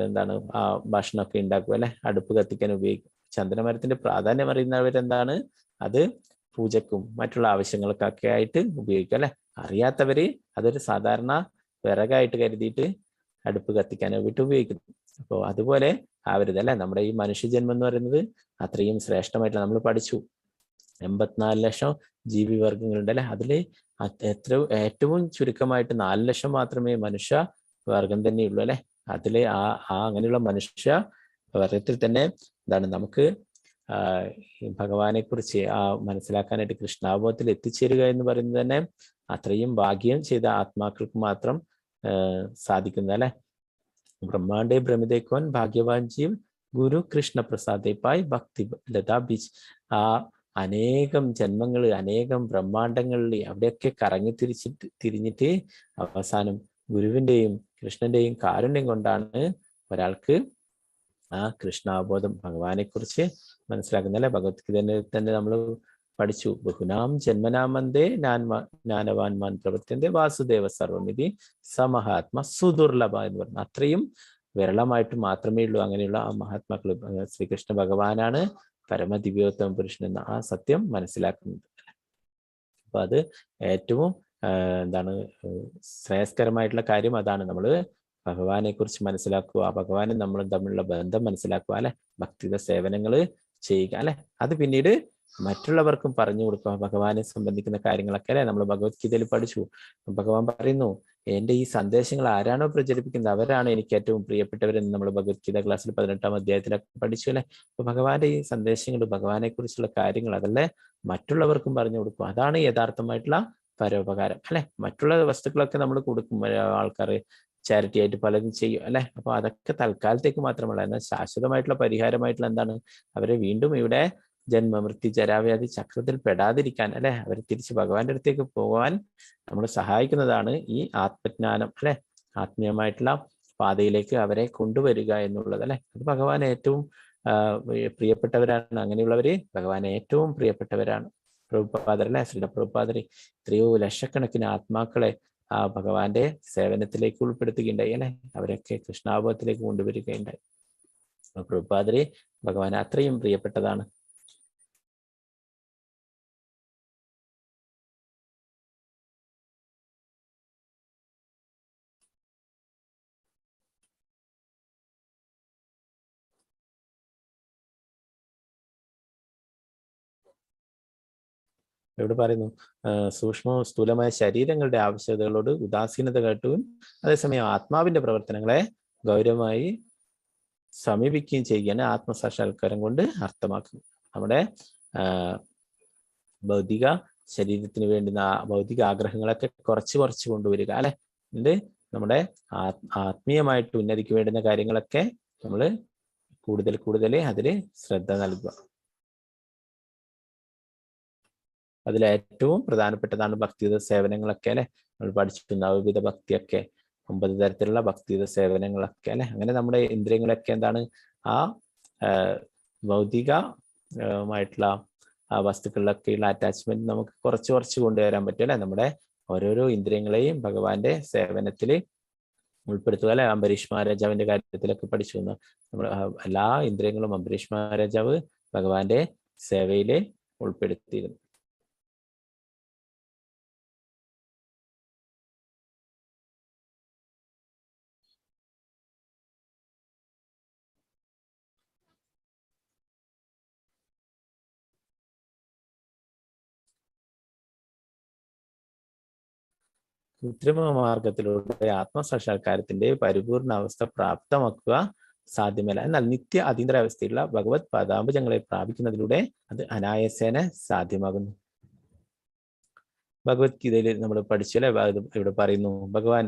എന്താണ് ആ ഭക്ഷണമൊക്കെ ഉണ്ടാക്കും അല്ലെ, അടുപ്പ് കത്തിക്കാൻ ഉപയോഗിക്കും. ചന്ദനമരത്തിന്റെ പ്രാധാന്യം അറിയുന്നവരെന്താണ് അത് പൂജക്കും മറ്റുള്ള ആവശ്യങ്ങൾക്കൊക്കെ ആയിട്ട് ഉപയോഗിക്കും അല്ലെ. അറിയാത്തവര് അതൊരു സാധാരണ വിറകായിട്ട് കരുതിയിട്ട് അടുപ്പ് കത്തിക്കാനോ വിട്ട് ഉപയോഗിക്കുന്നു. അപ്പോൾ അതുപോലെ ആവരുത് അല്ലെ. നമ്മുടെ ഈ മനുഷ്യജന്മം എന്ന് പറയുന്നത് അത്രയും ശ്രേഷ്ഠമായിട്ടുള്ള, നമ്മൾ പഠിച്ചു 84 ലക്ഷം ജീവിവർഗങ്ങളുണ്ട് അല്ലെ. അതില് ഏറ്റവും ചുരുക്കമായിട്ട് 4 ലക്ഷം മാത്രമേ മനുഷ്യ വർഗം തന്നെയുള്ളൂ അല്ലെ. അതിലെ അങ്ങനെയുള്ള മനുഷ്യ വർഗത്തിൽ തന്നെ എന്താണ് നമുക്ക് ഭഗവാനെ കുറിച്ച് മനസ്സിലാക്കാനായിട്ട് കൃഷ്ണാവബോധത്തിൽ എത്തിച്ചേരുക എന്ന് പറയുന്നത് തന്നെ അത്രയും ഭാഗ്യം ചെയ്ത ആത്മാക്കൾക്ക് മാത്രം സാധിക്കുന്ന അല്ലെ. ബ്രഹ്മാണ്ഡേ ഭ്രമിതേക്കോൻ ഭാഗ്യവാൻ ജീവ് ഗുരു കൃഷ്ണ പ്രസാദേപ്പായ് ഭക്തി ലതാ ബീച്ച്. ആ അനേകം ജന്മങ്ങൾ അനേകം ബ്രഹ്മാണ്ഡങ്ങളിൽ അവിടെയൊക്കെ കറങ്ങി തിരിഞ്ഞിട്ട് അവസാനം ഗുരുവിന്റെയും കൃഷ്ണന്റെയും കാരുണ്യം കൊണ്ടാണ് ഒരാൾക്ക് ആ കൃഷ്ണാവബോധം ഭഗവാനെ കുറിച്ച് മനസ്സിലാക്കുന്നത് അല്ലെ. ഭഗവത്ഗീതയിൽ തന്നെ നമ്മൾ പഠിച്ചു ബഹുനാം ജന്മനാമന്തേ ജ്ഞാനവാൻമാൻ പ്രവർത്തന്റെ വാസുദേവ സർവമിതി സമഹാത്മ സുദുർലഭ എന്ന് പറഞ്ഞു. അത്രയും വിരളമായിട്ട് മാത്രമേ ഉള്ളൂ അങ്ങനെയുള്ള ആ മഹാത്മാക്കൾ. ശ്രീകൃഷ്ണ ഭഗവാനാണ് പരമദിവ്യോത്തമ പുരുഷൻ എന്ന ആ സത്യം മനസ്സിലാക്കുന്നത്. അപ്പൊ അത് ഏറ്റവും എന്താണ് ശ്രേയസ്കരമായിട്ടുള്ള കാര്യം അതാണ്. നമ്മൾ ഭഗവാനെ കുറിച്ച് മനസ്സിലാക്കുക, ഭഗവാനും നമ്മളും തമ്മിലുള്ള ബന്ധം മനസ്സിലാക്കുക അല്ലെ, ഭക്തിയുടെ സേവനങ്ങൾ ചെയ്യുക അല്ലെ. അത് പിന്നീട് മറ്റുള്ളവർക്കും പറഞ്ഞു കൊടുക്കുക ഭഗവാനെ സംബന്ധിക്കുന്ന കാര്യങ്ങളൊക്കെ അല്ലെ. നമ്മൾ ഭഗവത്ഗീതയിൽ പഠിച്ചു, ഭഗവാൻ പറയുന്നു എന്റെ ഈ സന്ദേശങ്ങൾ ആരാണോ പ്രചരിപ്പിക്കുന്നത് അവരാണ് എനിക്ക് ഏറ്റവും പ്രിയപ്പെട്ടവരെന്ന് നമ്മൾ ഭഗവത്ഗീത ക്ലാസ്സിൽ 18-ാം അധ്യായത്തിലൊക്കെ പഠിച്ചു അല്ലെ. അപ്പൊ ഭഗവാന്റെ ഈ സന്ദേശങ്ങൾ ഭഗവാനെ കുറിച്ചുള്ള കാര്യങ്ങൾ അതല്ലേ മറ്റുള്ളവർക്കും പറഞ്ഞു കൊടുക്കും. അതാണ് യഥാർത്ഥമായിട്ടുള്ള പരോപകാരം അല്ലെ. മറ്റുള്ള വസ്തുക്കളൊക്കെ നമ്മൾ കൊടുക്കും, ആൾക്കാർ ചാരിറ്റി ആയിട്ട് പലതും ചെയ്യും അല്ലെ. അപ്പൊ അതൊക്കെ തൽക്കാലത്തേക്ക് മാത്രമല്ല, എന്നാൽ ശാശ്വതമായിട്ടുള്ള പരിഹാരമായിട്ടുള്ള എന്താണ്? അവരെ വീണ്ടും ഇവിടെ ജന്മമൃത്യു ജരാവ്യാധി ചക്രത്തിൽ പെടാതിരിക്കാൻ അല്ലെ, അവർ തിരിച്ച് ഭഗവാന്റെ അടുത്തേക്ക് പോകാൻ നമ്മൾ സഹായിക്കുന്നതാണ് ഈ ആത്മജ്ഞാനം അല്ലെ. ആത്മീയമായിട്ടുള്ള പാതയിലേക്ക് അവരെ കൊണ്ടുവരിക എന്നുള്ളത് അല്ലെ. അത് ഭഗവാൻ ഏറ്റവും പ്രിയപ്പെട്ടവരാണ്. അങ്ങനെയുള്ളവര് ഭഗവാൻ ഏറ്റവും പ്രിയപ്പെട്ടവരാണ്. പ്രഭുപാദർ അല്ലെ, ശ്രീല പ്രഭുപാദർ എത്രയോ ലക്ഷക്കണക്കിന് ആത്മാക്കളെ ആ ഭഗവാന്റെ സേവനത്തിലേക്ക് ഉൾപ്പെടുത്തുകയുണ്ടായി അല്ലെ. അവരൊക്കെ കൃഷ്ണാവബോധത്തിലേക്ക് കൊണ്ടുവരികയുണ്ടായി. പ്രഭുപാദരെ ഭഗവാൻ അത്രയും പ്രിയപ്പെട്ടതാണ്. ഇവിടെ പറയുന്നു സൂക്ഷ്മവും സ്ഥൂലമായ ശരീരങ്ങളുടെ ആവശ്യകതകളോട് ഉദാസീനത കാട്ടുകയും അതേസമയം ആത്മാവിന്റെ പ്രവർത്തനങ്ങളെ ഗൗരവമായി സമീപിക്കുകയും ചെയ്യുകയാണ് ആത്മസാക്ഷാത്കാരം കൊണ്ട് അർത്ഥമാക്കുന്നത്. നമ്മുടെ ഭൗതിക ശരീരത്തിന് വേണ്ടുന്ന ഭൗതിക ആഗ്രഹങ്ങളൊക്കെ കുറച്ച് കൊണ്ടുവരിക അല്ലെ. എന്നിട്ട് നമ്മുടെ ആത്മീയമായിട്ട് ഉന്നതിക്ക് വേണ്ടുന്ന കാര്യങ്ങളൊക്കെ നമ്മൾ കൂടുതൽ അതിൽ ശ്രദ്ധ നൽകുക. അതിലേറ്റവും പ്രധാനപ്പെട്ടതാണ് ഭക്തിയുത സേവനങ്ങളൊക്കെ അല്ലെ. നമ്മൾ പഠിച്ചിട്ടുണ്ട് നവവിധ ഭക്തിയൊക്കെ, 9 തരത്തിലുള്ള ഭക്തിയുത സേവനങ്ങളൊക്കെ അല്ലെ. അങ്ങനെ നമ്മുടെ ഇന്ദ്രിയങ്ങളൊക്കെ എന്താണ് ആ ഭൗതികമായിട്ടുള്ള ആ വസ്തുക്കളിലൊക്കെയുള്ള അറ്റാച്ച്മെന്റ് നമുക്ക് കുറച്ച് കൊണ്ടുവരാൻ പറ്റും അല്ലെ. നമ്മുടെ ഓരോരോ ഇന്ദ്രിയങ്ങളെയും ഭഗവാന്റെ സേവനത്തിൽ ഉൾപ്പെടുത്തുക അല്ലെ. അംബരീഷ് മഹാരാജാവിന്റെ കാര്യത്തിലൊക്കെ പഠിച്ചു വന്നു. നമ്മൾ എല്ലാ ഇന്ദ്രിയങ്ങളും അംബരീഷ് മഹാരാജാവ് ഭഗവാന്റെ സേവയില് ഉൾപ്പെടുത്തിയിരുന്നു. കൃത്രിമ മാർഗത്തിലൂടെ ആത്മസാക്ഷാത്കാരത്തിന്റെ പരിപൂർണ അവസ്ഥ പ്രാപ്തമാക്കുക സാധ്യമല്ല. എന്നാൽ നിത്യ അതീന്ദ്ര അവസ്ഥയിലുള്ള ഭഗവത് പദാംബുജങ്ങളെ പ്രാപിക്കുന്നതിലൂടെ അത് അനായാസേന സാധ്യമാകുന്നു. ഭഗവത്ഗീതയിൽ നമ്മൾ പഠിച്ചല്ലേ, ഇവിടെ പറയുന്നു ഭഗവാൻ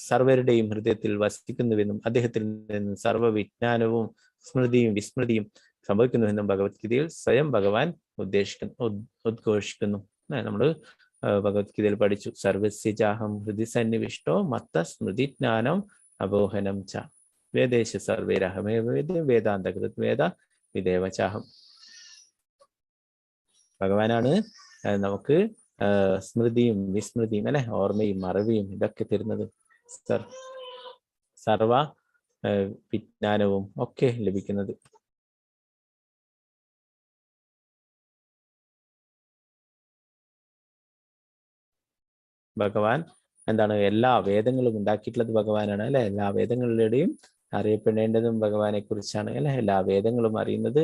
സർവരുടെയും ഹൃദയത്തിൽ വസിക്കുന്നുവെന്നും അദ്ദേഹത്തിൽ നിന്ന് സർവ്വവിജ്ഞാനവും സ്മൃതിയും വിസ്മൃതിയും സംഭവിക്കുന്നുവെന്നും ഭഗവത്ഗീതയിൽ സ്വയം ഭഗവാൻ ഉദ്ഘോഷിക്കുന്നു. നമ്മൾ ഭഗവത്ഗീതയിൽ പഠിച്ചു, സർവസ്യജാഹം ഹൃദി സന്നിവിഷ്ടോ മത്ത സ്മൃതിജ്ഞാനം അബോഹനം ച വേദേശ സർവേരഹമേവ വേദ്യം വേദാന്തകൃത് വേദ വിദേവചാഹം. ഭഗവാനാണ് നമുക്ക് സ്മൃതിയും വിസ്മൃതിയും അല്ലെ, ഓർമ്മയും മറവിയും ഇതൊക്കെ തരുന്നത്. സർവ വിജ്ഞാനവും ഒക്കെ ലഭിക്കുന്നത്. ഭഗവാൻ എന്താണ് എല്ലാ വേദങ്ങളും ഉണ്ടാക്കിയിട്ടുള്ളത് ഭഗവാനാണ് അല്ലെ. എല്ലാ വേദങ്ങളിലൂടെയും അറിയപ്പെടേണ്ടതും ഭഗവാനെ കുറിച്ചാണ് അല്ലെ. എല്ലാ വേദങ്ങളും അറിയുന്നത്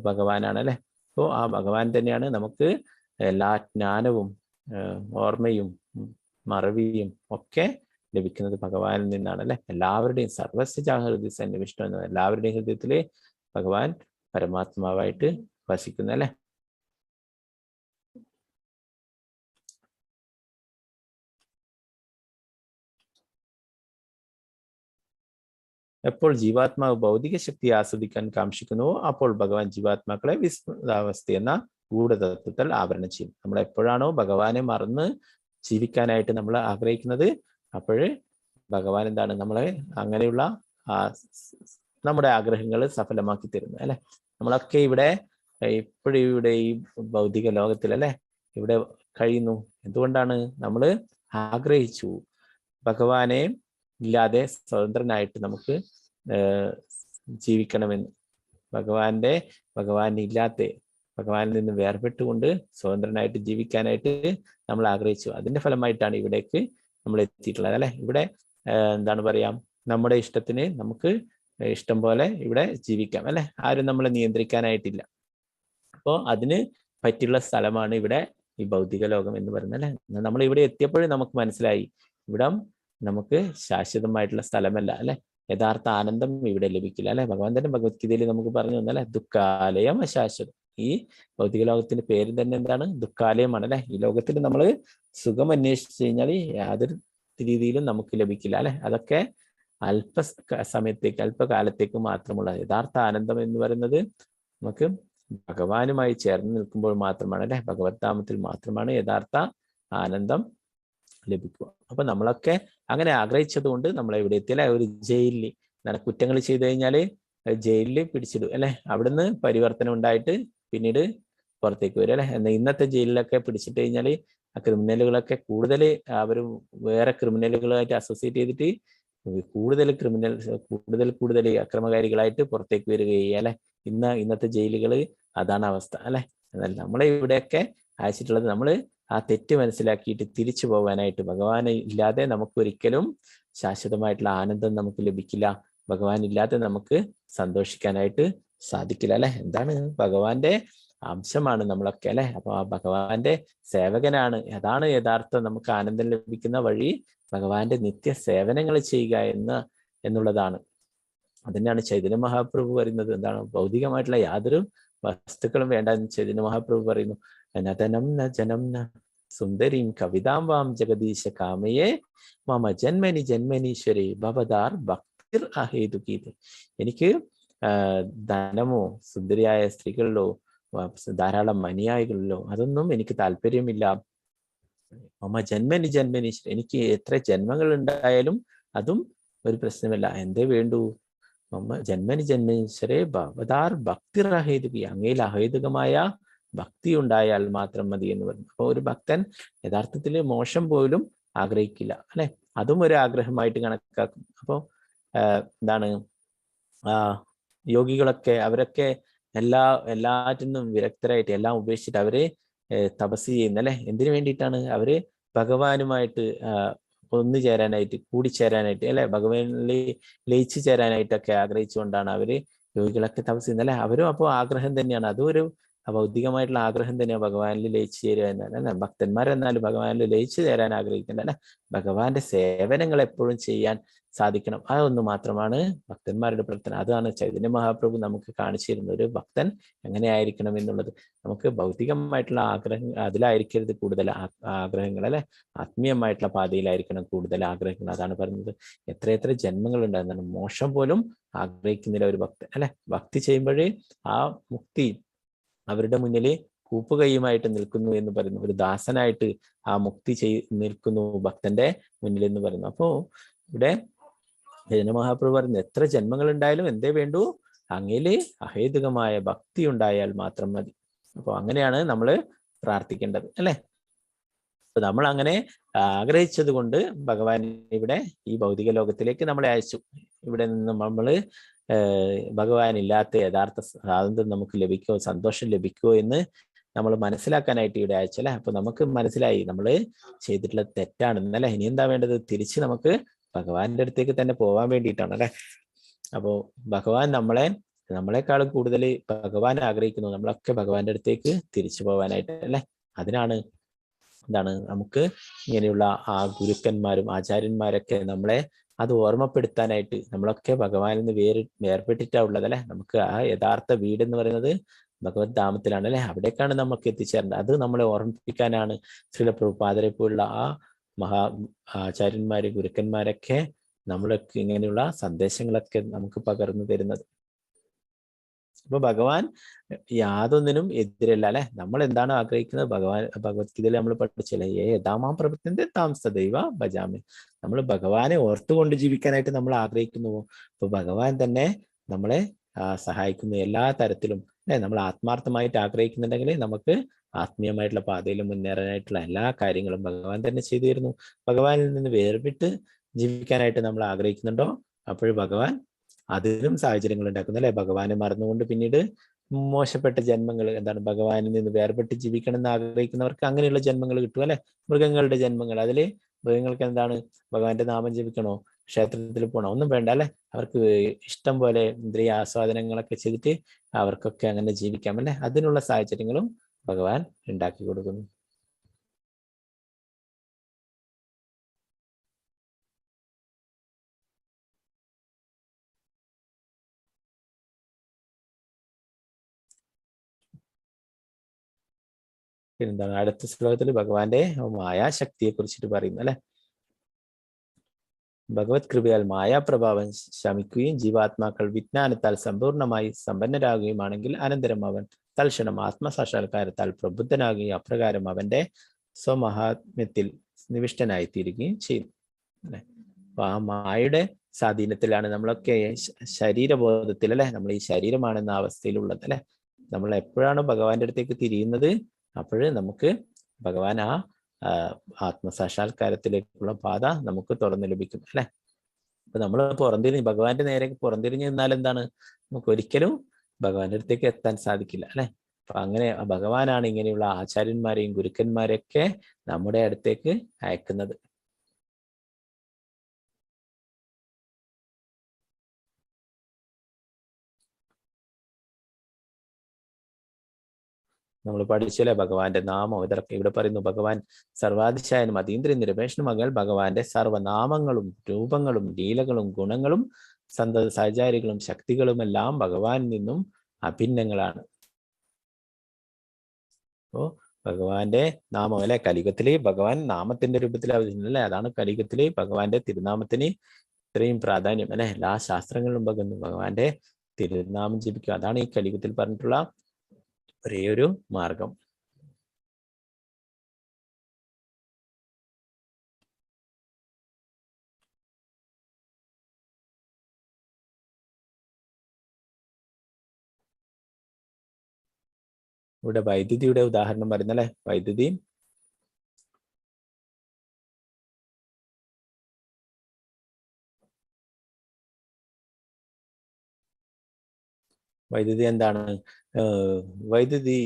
ഭഗവാനാണ് അല്ലെ. അപ്പോൾ ആ ഭഗവാൻ തന്നെയാണ് നമുക്ക് എല്ലാ ജ്ഞാനവും ഓർമ്മയും മറവിയും ഒക്കെ ലഭിക്കുന്നത് ഭഗവാനിൽ നിന്നാണ് അല്ലെ. എല്ലാവരുടെയും സർവസ്യജാഹൃതി സന്നിവിഷ്ടം എന്ന എല്ലാവരുടെയും ഹൃദയത്തില് ഭഗവാൻ പരമാത്മാവായിട്ട് വസിക്കുന്നു അല്ലെ. എപ്പോൾ ജീവാത്മാവ് ഭൗതിക ശക്തി ആസ്വദിക്കാൻ കാക്ഷിക്കുന്നുവോ അപ്പോൾ ഭഗവാൻ ജീവാത്മാക്കളെ വിസ്മൃതാവസ്ഥ എന്ന ഗൂഢതത്വത്തിൽ ആവരണം ചെയ്യും. നമ്മൾ എപ്പോഴാണോ ഭഗവാനെ മറന്ന് ജീവിക്കാനായിട്ട് നമ്മൾ ആഗ്രഹിക്കുന്നത്, അപ്പോഴ് ഭഗവാൻ എന്താണ് നമ്മളെ അങ്ങനെയുള്ള നമ്മുടെ ആഗ്രഹങ്ങൾ സഫലമാക്കി തരുന്നു അല്ലെ. നമ്മളൊക്കെ ഇപ്പോഴും ഇവിടെ ഈ ഭൗതിക ലോകത്തിൽ അല്ലെ ഇവിടെ കഴിയുന്നു. എന്തുകൊണ്ടാണ്? നമ്മൾ ആഗ്രഹിച്ചു ഭഗവാനെ ഇല്ലാതെ സ്വതന്ത്രനായിട്ട് നമുക്ക് ജീവിക്കണമെന്ന്. ഭഗവാനിൽ നിന്ന് വേർപെട്ടുകൊണ്ട് സ്വതന്ത്രനായിട്ട് ജീവിക്കാനായിട്ട് നമ്മൾ ആഗ്രഹിച്ചു. അതിന്റെ ഫലമായിട്ടാണ് ഇവിടേക്ക് നമ്മൾ എത്തിയിട്ടുള്ളത് അല്ലെ. ഇവിടെ എന്താണ് പറയാം, നമ്മുടെ ഇഷ്ടത്തിന് നമുക്ക് ഇഷ്ടം പോലെ ഇവിടെ ജീവിക്കാം അല്ലെ. ആരും നമ്മളെ നിയന്ത്രിക്കാനായിട്ടില്ല. അപ്പോൾ അതിന് പറ്റിയുള്ള സ്ഥലമാണ് ഇവിടെ ഈ ഭൗതിക ലോകം എന്ന് പറയുന്നത് അല്ലെ. നമ്മൾ ഇവിടെ എത്തിയപ്പോഴും നമുക്ക് മനസ്സിലായി ഇവിടം നമുക്ക് ശാശ്വതമായിട്ടുള്ള സ്ഥലമല്ല അല്ലെ. യഥാർത്ഥ ആനന്ദം ഇവിടെ ലഭിക്കില്ല അല്ലെ. ഭഗവാൻ തന്നെ ഭഗവത്ഗീതയിൽ നമുക്ക് പറഞ്ഞു തന്നല്ലേ, ദുഃഖാലയം അശാശ്വതം. ഈ ഭൗതിക ലോകത്തിന്റെ പേര് തന്നെ എന്താണ്? ദുഃഖാലയമാണ് അല്ലെ. ഈ ലോകത്തിൽ നമ്മൾ സുഖം അന്വേഷിച്ചു കഴിഞ്ഞാൽ യാതൊരു രീതിയിലും നമുക്ക് ലഭിക്കില്ല അല്ലെ. അതൊക്കെ അല്പകാലത്തേക്ക് മാത്രമുള്ള യഥാർത്ഥ ആനന്ദം എന്ന് പറയുന്നത് നമുക്ക് ഭഗവാനുമായി ചേർന്ന് നിൽക്കുമ്പോൾ മാത്രമാണ് അല്ലെ. ഭഗവത്ധാമത്തിൽ മാത്രമാണ് യഥാർത്ഥ ആനന്ദം ലഭിക്കുക. അപ്പൊ നമ്മളൊക്കെ അങ്ങനെ ആഗ്രഹിച്ചത് കൊണ്ട് നമ്മളെ ഇവിടെ എത്തിയല്ലേ. ഒരു ജയിലിൽ കുറ്റങ്ങൾ ചെയ്തു കഴിഞ്ഞാല് ജയിലിൽ പിടിച്ചിടും അല്ലെ. അവിടുന്ന് പരിവർത്തനം ഉണ്ടായിട്ട് പിന്നീട് പുറത്തേക്ക് വരും അല്ലെ. എന്നാൽ ഇന്നത്തെ ജയിലിലൊക്കെ പിടിച്ചിട്ട് കഴിഞ്ഞാല് ആ ക്രിമിനലുകളൊക്കെ കൂടുതൽ അവർ വേറെ ക്രിമിനലുകളായിട്ട് അസോസിയേറ്റ് ചെയ്തിട്ട് കൂടുതൽ അക്രമകാരികളായിട്ട് പുറത്തേക്ക് വരികയും അല്ലെ. ഇന്നത്തെ ജയിലുകൾ അതാണ് അവസ്ഥ അല്ലെ. എന്നാൽ നമ്മളെ ഇവിടെയൊക്കെ അയച്ചിട്ടുള്ളത് നമ്മൾ ആ തെറ്റ് മനസ്സിലാക്കിയിട്ട് തിരിച്ചു പോകാനായിട്ട്. ഭഗവാൻ ഇല്ലാതെ നമുക്ക് ഒരിക്കലും ശാശ്വതമായിട്ടുള്ള ആനന്ദം നമുക്ക് ലഭിക്കില്ല. ഭഗവാൻ ഇല്ലാതെ നമുക്ക് സന്തോഷിക്കാനായിട്ട് സാധിക്കില്ല അല്ലെ. എന്താണ്? ഭഗവാന്റെ അംശമാണ് നമ്മളൊക്കെ അല്ലെ. അപ്പൊ ആ ഭഗവാന്റെ സേവകനാണ്. അതാണ് യഥാർത്ഥം നമുക്ക് ആനന്ദം ലഭിക്കുന്ന വഴി. ഭഗവാന്റെ നിത്യ സേവനങ്ങൾ ചെയ്യുക എന്നുള്ളതാണ്. അതിനാണ് ചൈതന്യ മഹാപ്രഭു പറയുന്നത്. എന്താണ്? ഭൗതികമായിട്ടുള്ള യാതൊരു വസ്തുക്കളും വേണ്ട എന്ന് ചൈതന്യ മഹാപ്രഭു പറയുന്നു. നതനം ന ജനം ന സുന്ദരീം കവിതാം വാം ജഗദീശ കാമയെ മമ ജന്മനി ജന്മനീശ്വരി ഭവതാർ ഭക്തിർ അഹേതുകീത്. എനിക്ക് ധനമോ സുന്ദരിയായ സ്ത്രീകളിലോ ധാരാളം അനുയായികളിലോ അതൊന്നും എനിക്ക് താല്പര്യമില്ല. മമ ജന്മനി ജന്മനീശ്വരി, എനിക്ക് എത്ര ജന്മങ്ങൾ ഉണ്ടായാലും അതും ഒരു പ്രശ്നമല്ല. എന്തേ വേണ്ടൂ? മമ ജന്മനി ജന്മനീശ്വരെ ഭവതാർ ഭക്തിർ അഹേതുകി, അങ്ങയിൽ അഹേതുകമായ ഭക്തി ഉണ്ടായാൽ മാത്രം മതി എന്ന് പറഞ്ഞു. അപ്പോൾ ഒരു ഭക്തൻ യഥാർത്ഥത്തിൽ മോശം പോലും ആഗ്രഹിക്കില്ല അല്ലെ. അതും ഒരു ആഗ്രഹമായിട്ട് കണക്കാക്കും. അപ്പോൾ എന്താണ് യോഗികളൊക്കെ അവരൊക്കെ എല്ലാറ്റിൽ നിന്നും വിരക്തരായിട്ട് എല്ലാം ഉപേക്ഷിച്ചിട്ട് അവര് തപസ് ചെയ്യുന്ന അല്ലെ. എന്തിനു വേണ്ടിയിട്ടാണ്? അവര് ഭഗവാനുമായിട്ട് ഒന്നു ചേരാനായിട്ട്, കൂടിച്ചേരാനായിട്ട് അല്ലെ, ഭഗവാനിൽ ലയിച്ചു ചേരാനായിട്ടൊക്കെ ആഗ്രഹിച്ചുകൊണ്ടാണ് അവര് യോഗികളൊക്കെ തപസ് ചെയ്യുന്നത് അല്ലെ. അവരും അപ്പോൾ ആഗ്രഹം തന്നെയാണ്, അതും ഒരു ഭൗതികമായിട്ടുള്ള ആഗ്രഹം തന്നെയാണ് ഭഗവാനിൽ ലയിച്ചു ചേരുക എന്നാണ് അല്ലെ. ഭക്തന്മാരെന്നാലും ഭഗവാനിൽ ലയിച്ചു ചേരാൻ ആഗ്രഹിക്കുന്നുണ്ട് അല്ലെ. ഭഗവാന്റെ സേവനങ്ങൾ എപ്പോഴും ചെയ്യാൻ സാധിക്കണം. അതൊന്നു മാത്രമാണ് ഭക്തന്മാരുടെ പ്രാർത്ഥന. അതാണ് ചൈതന്യ മഹാപ്രഭു നമുക്ക് കാണിച്ചു തരുന്ന ഒരു ഭക്തൻ എങ്ങനെയായിരിക്കണം എന്നുള്ളത്. നമുക്ക് ഭൗതികമായിട്ടുള്ള ആഗ്രഹം അതിലായിരിക്കരുത് കൂടുതൽ ആഗ്രഹങ്ങൾ അല്ലെ. ആത്മീയമായിട്ടുള്ള പാതയിലായിരിക്കണം കൂടുതൽ ആഗ്രഹങ്ങൾ. അതാണ് പറയുന്നത്. എത്ര ജന്മങ്ങൾ ഉണ്ടാകുന്നതാണ്, മോശം പോലും ആഗ്രഹിക്കുന്നില്ല ഒരു ഭക്തൻ അല്ലെ. ഭക്തി ചെയ്യുമ്പോഴേ ആ മുക്തി അവരുടെ മുന്നിൽ കൂപ്പുകൈയുമായിട്ട് നിൽക്കുന്നു എന്ന് പറയുന്നു. ഒരു ദാസനായിട്ട് ആ മുക്തി നിൽക്കുന്നു ഭക്തന്റെ മുന്നിൽ എന്ന് പറയുന്നു. അപ്പോ ഇവിടെ ചൈതന്യ മഹാപ്രഭു പറയുന്നത് എത്ര ജന്മങ്ങൾ ഉണ്ടായാലും എന്തേ വേണ്ടൂ? അങ്ങയില് അഹേതുകമായ ഭക്തി ഉണ്ടായാൽ മാത്രം മതി. അപ്പൊ അങ്ങനെയാണ് നമ്മൾ പ്രാർത്ഥിക്കേണ്ടത് അല്ലെ. അപ്പൊ നമ്മൾ അങ്ങനെ ആഗ്രഹിച്ചത് കൊണ്ട് ഭഗവാൻ ഇവിടെ ഈ ഭൗതിക ലോകത്തിലേക്ക് നമ്മളെ അയച്ചു. ഇവിടെ നിന്ന് നമ്മൾ ഭഗവാൻ ഇല്ലാത്ത യഥാർത്ഥ സ്വാതന്ത്ര്യം നമുക്ക് ലഭിക്കുമോ, സന്തോഷം ലഭിക്കുമോ എന്ന് നമ്മൾ മനസ്സിലാക്കാനായിട്ട് ഇവിടെ അയച്ചല്ലേ. അപ്പൊ നമുക്ക് മനസ്സിലായി നമ്മൾ ചെയ്തിട്ടുള്ള തെറ്റാണെന്നല്ലേ. ഇനി എന്താ വേണ്ടത്? തിരിച്ച് നമുക്ക് ഭഗവാന്റെ അടുത്തേക്ക് തന്നെ പോവാൻ വേണ്ടിയിട്ടാണ് അല്ലെ. അപ്പോ ഭഗവാൻ നമ്മളെക്കാളും കൂടുതൽ ഭഗവാൻ ആഗ്രഹിക്കുന്നു നമ്മളൊക്കെ ഭഗവാന്റെ അടുത്തേക്ക് തിരിച്ചു പോവാനായിട്ട് അല്ലെ. അതിനാണ് എന്താണ് നമുക്ക് ഇങ്ങനെയുള്ള ആ ഗുരുക്കന്മാരും ആചാര്യന്മാരൊക്കെ നമ്മളെ അത് ഓർമ്മപ്പെടുത്താനായിട്ട്. നമ്മളൊക്കെ ഭഗവാനിൽ നിന്ന് വേർപെട്ടിട്ടാ ഉള്ളത് അല്ലെ. നമുക്ക് ആ യഥാർത്ഥ വീട് എന്ന് പറയുന്നത് ഭഗവത് ധാമത്തിലാണ് അല്ലെ. അവിടേക്കാണ് നമുക്ക് എത്തിച്ചേരേണ്ടത്. അത് നമ്മളെ ഓർമ്മിപ്പിക്കാനാണ് ശ്രീല പ്രഭുപാദരെ പോലുള്ള ആ ആചാര്യന്മാര് ഗുരുക്കന്മാരൊക്കെ നമ്മളൊക്കെ ഇങ്ങനെയുള്ള സന്ദേശങ്ങളൊക്കെ നമുക്ക് പകർന്നു തരുന്നത്. അപ്പൊ ഭഗവാൻ യാതൊന്നിനും എതിരല്ല അല്ലെ. നമ്മൾ എന്താണ് ആഗ്രഹിക്കുന്നത്? ഭഗവത്ഗീതയിൽ നമ്മൾ പഠിച്ചില്ലേ, യഥാമാം പ്രവർത്തന്തെ താം സദൈവ ഭജാമി. നമ്മൾ ഭഗവാനെ ഓർത്തുകൊണ്ട് ജീവിക്കാനായിട്ട് നമ്മൾ ആഗ്രഹിക്കുന്നുവോ, അപ്പൊ ഭഗവാൻ തന്നെ നമ്മളെ സഹായിക്കുന്നു എല്ലാ തരത്തിലും അല്ലെ. നമ്മൾ ആത്മാർത്ഥമായിട്ട് ആഗ്രഹിക്കുന്നുണ്ടെങ്കിൽ നമുക്ക് ആത്മീയമായിട്ടുള്ള പാതയിൽ മുന്നേറാനായിട്ടുള്ള എല്ലാ കാര്യങ്ങളും ഭഗവാൻ തന്നെ ചെയ്തു തരുന്നു. ഭഗവാനിൽ നിന്ന് വേർവിട്ട് ജീവിക്കാനായിട്ട് നമ്മൾ ആഗ്രഹിക്കുന്നുണ്ടോ, അപ്പോഴും ഭഗവാൻ അതിലും സാഹചര്യങ്ങൾ ഉണ്ടാക്കുന്നു അല്ലെ. ഭഗവാനെ മറന്നുകൊണ്ട് പിന്നീട് മോശപ്പെട്ട ജന്മങ്ങൾ, എന്താണ് ഭഗവാനിൽ നിന്ന് വേർപെട്ട് ജീവിക്കണം എന്ന് ആഗ്രഹിക്കുന്നവർക്ക് അങ്ങനെയുള്ള ജന്മങ്ങൾ കിട്ടും അല്ലെ. മൃഗങ്ങളുടെ ജന്മങ്ങൾ, അതില് മൃഗങ്ങൾക്ക് എന്താണ് ഭഗവാന്റെ നാമം ജപിക്കണോ, ക്ഷേത്രത്തിൽ പോകണോ, ഒന്നും വേണ്ട അല്ലെ. അവർക്ക് ഇഷ്ടം പോലെ ഇന്ദ്രിയ ആസ്വാദനങ്ങളൊക്കെ ചെയ്തിട്ട് അവർക്കൊക്കെ അങ്ങനെ ജീവിക്കാം അല്ലെ. അതിനുള്ള സാഹചര്യങ്ങളും ഭഗവാൻ ഉണ്ടാക്കി കൊടുക്കുന്നു. പിന്നെന്താണ് അടുത്ത ശ്ലോകത്തിൽ ഭഗവാന്റെ മായാശക്തിയെ കുറിച്ചിട്ട് പറയുന്നു അല്ലെ. ഭഗവത് കൃപയാൽ മായാപ്രഭാവം ശമിക്കുകയും ജീവാത്മാക്കൾ വിജ്ഞാനത്താൽ സമ്പൂർണമായി സമ്പന്നരാകുകയുമാണെങ്കിൽ അനന്തരം അവൻ തൽക്ഷണം ആത്മസാക്ഷാത്കാരത്താൽ പ്രബുദ്ധനാകുകയും അപ്രകാരം അവന്റെ സ്വമഹാത്മ്യത്തിൽ നിവിഷ്ടനായി തീരുകയും ചെയ്യും അല്ലെ. അപ്പൊ ആ മായയുടെ സ്വാധീനത്തിലാണ് നമ്മളൊക്കെ ശരീരബോധത്തിൽ അല്ലെ, നമ്മൾ ഈ ശരീരമാണെന്ന അവസ്ഥയിലുള്ളത് അല്ലെ. നമ്മൾ എപ്പോഴാണ് ഭഗവാന്റെ അടുത്തേക്ക് തിരിയുന്നത്, അപ്പോഴ് നമുക്ക് ഭഗവാൻ ആ ആത്മസാക്ഷാത്കാരത്തിലേക്കുള്ള പാത നമുക്ക് തുറന്നു ലഭിക്കും അല്ലെ. അപ്പൊ നമ്മൾ ഭഗവാന്റെ നേരെ പുറംതിരിഞ്ഞ് നിന്നാൽ എന്താണ്, നമുക്ക് ഒരിക്കലും ഭഗവാന്റെ അടുത്തേക്ക് എത്താൻ സാധിക്കില്ല അല്ലെ. അപ്പൊ അങ്ങനെ ഭഗവാനാണ് ഇങ്ങനെയുള്ള ആചാര്യന്മാരെയും ഗുരുക്കന്മാരെയൊക്കെ നമ്മുടെ അടുത്തേക്ക് അയക്കുന്നത്. നമ്മൾ പഠിച്ചല്ലേ ഭഗവാന്റെ നാമം ഇതൊക്കെ ഇവിടെ പറയുന്നു. ഭഗവാൻ സർവാതിശായനും അതീന്ദ്ര നിരപേക്ഷനുമകൾ ഭഗവാന്റെ സർവനാമങ്ങളും രൂപങ്ങളും ലീലകളും ഗുണങ്ങളും സന്തത സഹചാരികളും ശക്തികളും എല്ലാം ഭഗവാനിൽ നിന്നും അഭിന്നങ്ങളാണ്. അപ്പോ ഭഗവാന്റെ നാമം അല്ലെ, കലിയുഗത്തില് ഭഗവാൻ നാമത്തിന്റെ രൂപത്തിൽ അവതരിച്ചില്ലേ, അതാണ് കലിയുഗത്തില് ഭഗവാന്റെ തിരുനാമത്തിന് ഇത്രയും പ്രാധാന്യം അല്ലെ. എല്ലാ ശാസ്ത്രങ്ങളിലും ഭഗവാന്റെ തിരുനാമം ജപിക്കുക, അതാണ് ഈ കലിയുഗത്തിൽ പറഞ്ഞിട്ടുള്ള ഒരേ ഒരു മാർഗം. ഇവിടെ വൈദ്യുതിയുടെ ഉദാഹരണം പറയുന്നല്ലേ, വൈദ്യുതി എന്താണ്? വൈദ്യുതി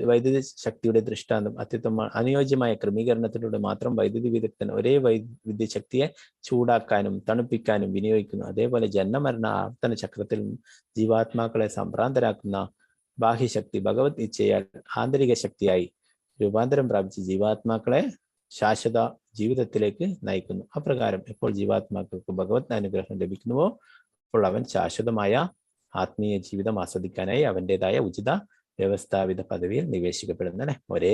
വൈദ്യുതി ശക്തിയുടെ ദൃഷ്ടാന്തം അത്യുത്തമ അനുയോജ്യമായ ക്രമീകരണത്തിലൂടെ മാത്രം വൈദ്യുതി വിദഗ്ധൻ ഒരേ വിദ്യുത് ശക്തിയെ ചൂടാക്കാനും തണുപ്പിക്കാനും വിനിയോഗിക്കുന്നു. അതേപോലെ ജന്മമരണ ആവർത്തന ചക്രത്തിൽ ജീവാത്മാക്കളെ സംഭ്രാന്തരാക്കുന്ന ബാഹ്യശക്തി ഭഗവത് ഇച്ഛയാൽ ആന്തരിക ശക്തിയായി രൂപാന്തരം പ്രാപിച്ച് ജീവാത്മാക്കളെ ശാശ്വത ജീവിതത്തിലേക്ക് നയിക്കുന്നു. അപ്രകാരം എപ്പോൾ ജീവാത്മാക്കൾക്ക് ഭഗവത് അനുഗ്രഹം ലഭിക്കുന്നുവോ അപ്പോൾ അവൻ ശാശ്വതമായ ആത്മീയ ജീവിതം ആസ്വദിക്കാനായി അവൻ്റെതായ ഉചിത വ്യവസ്ഥാപിത പദവിയിൽ നിവേശിക്കപ്പെടുന്നു അല്ലെ. ഒരേ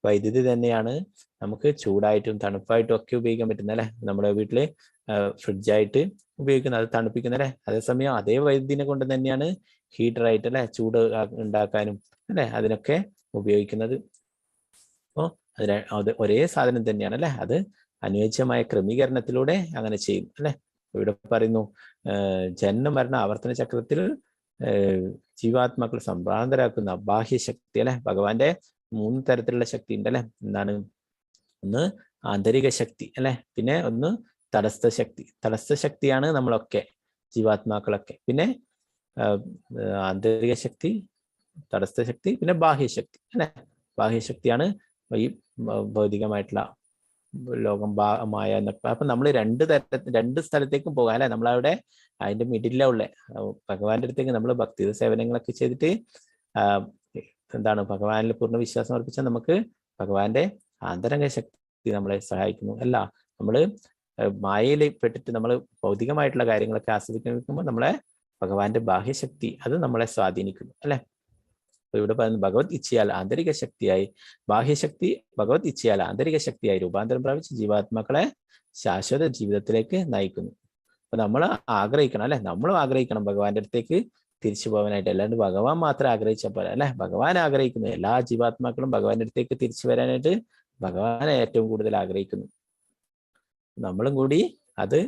വൈദ്യുതി തന്നെയാണ് നമുക്ക് ചൂടായിട്ടും തണുപ്പായിട്ടും ഒക്കെ ഉപയോഗിക്കാൻ പറ്റുന്ന അല്ലെ. നമ്മുടെ വീട്ടില് ഫ്രിഡ്ജായിട്ട് ഉപയോഗിക്കുന്നത്, അത് തണുപ്പിക്കുന്ന അല്ലെ. അതേസമയം അതേ വൈദ്യുതിനെ കൊണ്ട് തന്നെയാണ് ഹീറ്ററായിട്ട് അല്ലെ ചൂട് ഉണ്ടാക്കാനും അല്ലെ അതിനൊക്കെ ഉപയോഗിക്കുന്നത്. അപ്പോൾ അത് ഒരേ സാധനം തന്നെയാണ് അല്ലെ, അത് അനുയോജ്യമായ ക്രമീകരണത്തിലൂടെ അങ്ങനെ ചെയ്യും അല്ലെ. ഇവിടെ പറയുന്നു ജന്മമരണ ആവർത്തന ചക്രത്തിൽ ജീവാത്മാക്കൾ സംഭ്രാന്തരാക്കുന്ന ബാഹ്യശക്തി അല്ലെ. ഭഗവാന്റെ 3 തരത്തിലുള്ള ശക്തി ഉണ്ട് അല്ലെ. എന്താണ്? ഒന്ന് ആന്തരിക ശക്തി അല്ലെ, പിന്നെ ഒന്ന് തടസ്ഥ ശക്തി. തടസ്ഥ ശക്തിയാണ് നമ്മളൊക്കെ, ജീവാത്മാക്കളൊക്കെ. പിന്നെ ആന്തരിക ശക്തി, തടസ്ഥ ശക്തി, പിന്നെ ബാഹ്യശക്തി അല്ലെ. ബാഹ്യശക്തിയാണ് ഈ ഭൗതികമായിട്ടുള്ള ലോകം മായ എന്നൊക്കെ. അപ്പൊ നമ്മൾ രണ്ട് സ്ഥലത്തേക്കും പോകാം അല്ലെ. നമ്മളവിടെ അതിന്റെ മിഡിലാ ഉള്ളേ. ഭഗവാന്റെ അടുത്തേക്ക് നമ്മൾ ഭക്തി സേവനങ്ങളൊക്കെ ചെയ്തിട്ട് എന്താണ് ഭഗവാനിൽ പൂർണ്ണ വിശ്വാസം അർപ്പിച്ചാൽ നമുക്ക് ഭഗവാന്റെ ആന്തരംഗ ശക്തി നമ്മളെ സഹായിക്കുന്നു. അല്ല, നമ്മള് മായയിൽ പെട്ടിട്ട് നമ്മൾ ഭൗതികമായിട്ടുള്ള കാര്യങ്ങളൊക്കെ ആസ്വദിക്കുമ്പോൾ നമ്മളെ ഭഗവാന്റെ ബാഹ്യശക്തി അത് നമ്മളെ സ്വാധീനിക്കുന്നു അല്ലെ. ഇവിടെ പറയുന്നത് ഭഗവത് ഇച്ഛയാൽ ആന്തരിക ശക്തിയായി ബാഹ്യശക്തി ഭഗവത് ഇച്ഛയാൽ ആന്തരിക ശക്തിയായി രൂപാന്തരം പ്രാപിച്ച് ജീവാത്മാക്കളെ ശാശ്വത ജീവിതത്തിലേക്ക് നയിക്കുന്നു. അപ്പൊ നമ്മൾ ആഗ്രഹിക്കണം അല്ലെ, നമ്മളും ആഗ്രഹിക്കണം ഭഗവാന്റെ അടുത്തേക്ക് തിരിച്ചു പോകാനായിട്ട്. അല്ലാണ്ട് ഭഗവാൻ മാത്രം ആഗ്രഹിച്ച പോലെ അല്ലെ, ഭഗവാൻ ആഗ്രഹിക്കുന്നു എല്ലാ ജീവാത്മാക്കളും ഭഗവാന്റെ അടുത്തേക്ക് തിരിച്ചു വരാനായിട്ട് ഭഗവാൻ ഏറ്റവും കൂടുതൽ ആഗ്രഹിക്കുന്നു. നമ്മളും കൂടി അത്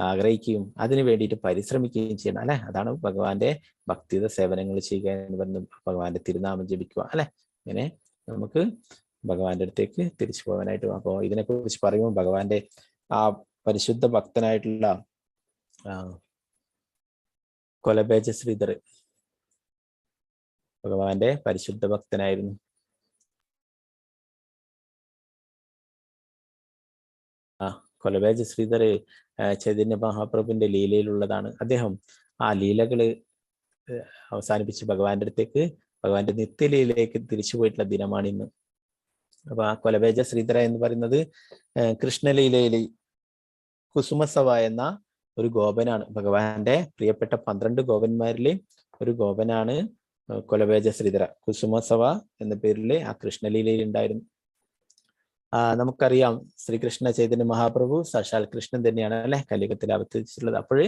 ആഗ്രഹിക്കുകയും അതിനു വേണ്ടിയിട്ട് പരിശ്രമിക്കുകയും ചെയ്യണം അല്ലെ. അതാണ് ഭഗവാന്റെ ഭക്തിയുത സേവനങ്ങൾ ചെയ്യുക എന്ന് പറയുന്നത്, ഭഗവാന്റെ തിരുനാമം ജപിക്കുക അല്ലെ. ഇങ്ങനെ നമുക്ക് ഭഗവാന്റെ അടുത്തേക്ക് തിരിച്ചു പോകാനായിട്ട്. അപ്പോൾ ഇതിനെക്കുറിച്ച് പറയുമ്പോൾ ഭഗവാന്റെ ആ പരിശുദ്ധ ഭക്തനായിട്ടുള്ള കൊലബേജ ശ്രീധർ ഭഗവാന്റെ പരിശുദ്ധ ഭക്തനായിരുന്നു. കൊലബേജ ശ്രീധർ ചൈതന്യ മഹാപ്രഭുവിന്റെ ലീലയിലുള്ളതാണ്. അദ്ദേഹം ആ ലീലകള് അവസാനിപ്പിച്ച് ഭഗവാന്റെ അടുത്തേക്ക് ഭഗവാന്റെ നിത്യലീലയിലേക്ക് തിരിച്ചു പോയിട്ടുള്ള ദിനമാണ് ഇന്ന്. അപ്പൊ ആ കൊലബേജ ശ്രീധര എന്ന് പറയുന്നത് കൃഷ്ണലീലയിൽ കുസുമസവ എന്ന ഒരു ഗോപനാണ്. ഭഗവാന്റെ പ്രിയപ്പെട്ട 12 ഗോപന്മാരിൽ ഒരു ഗോപനാണ് കൊലബേജ ശ്രീധര. കുസുമസവ എന്ന പേരിൽ ആ കൃഷ്ണലീലയിൽ ഉണ്ടായിരുന്നു. നമുക്കറിയാം ശ്രീകൃഷ്ണ ചൈതന്യ മഹാപ്രഭു സാക്ഷാൽ കൃഷ്ണൻ തന്നെയാണ് അല്ലെ കലിയുഗത്തിൽ അവതരിച്ചിട്ടുള്ളത്. അപ്പോൾ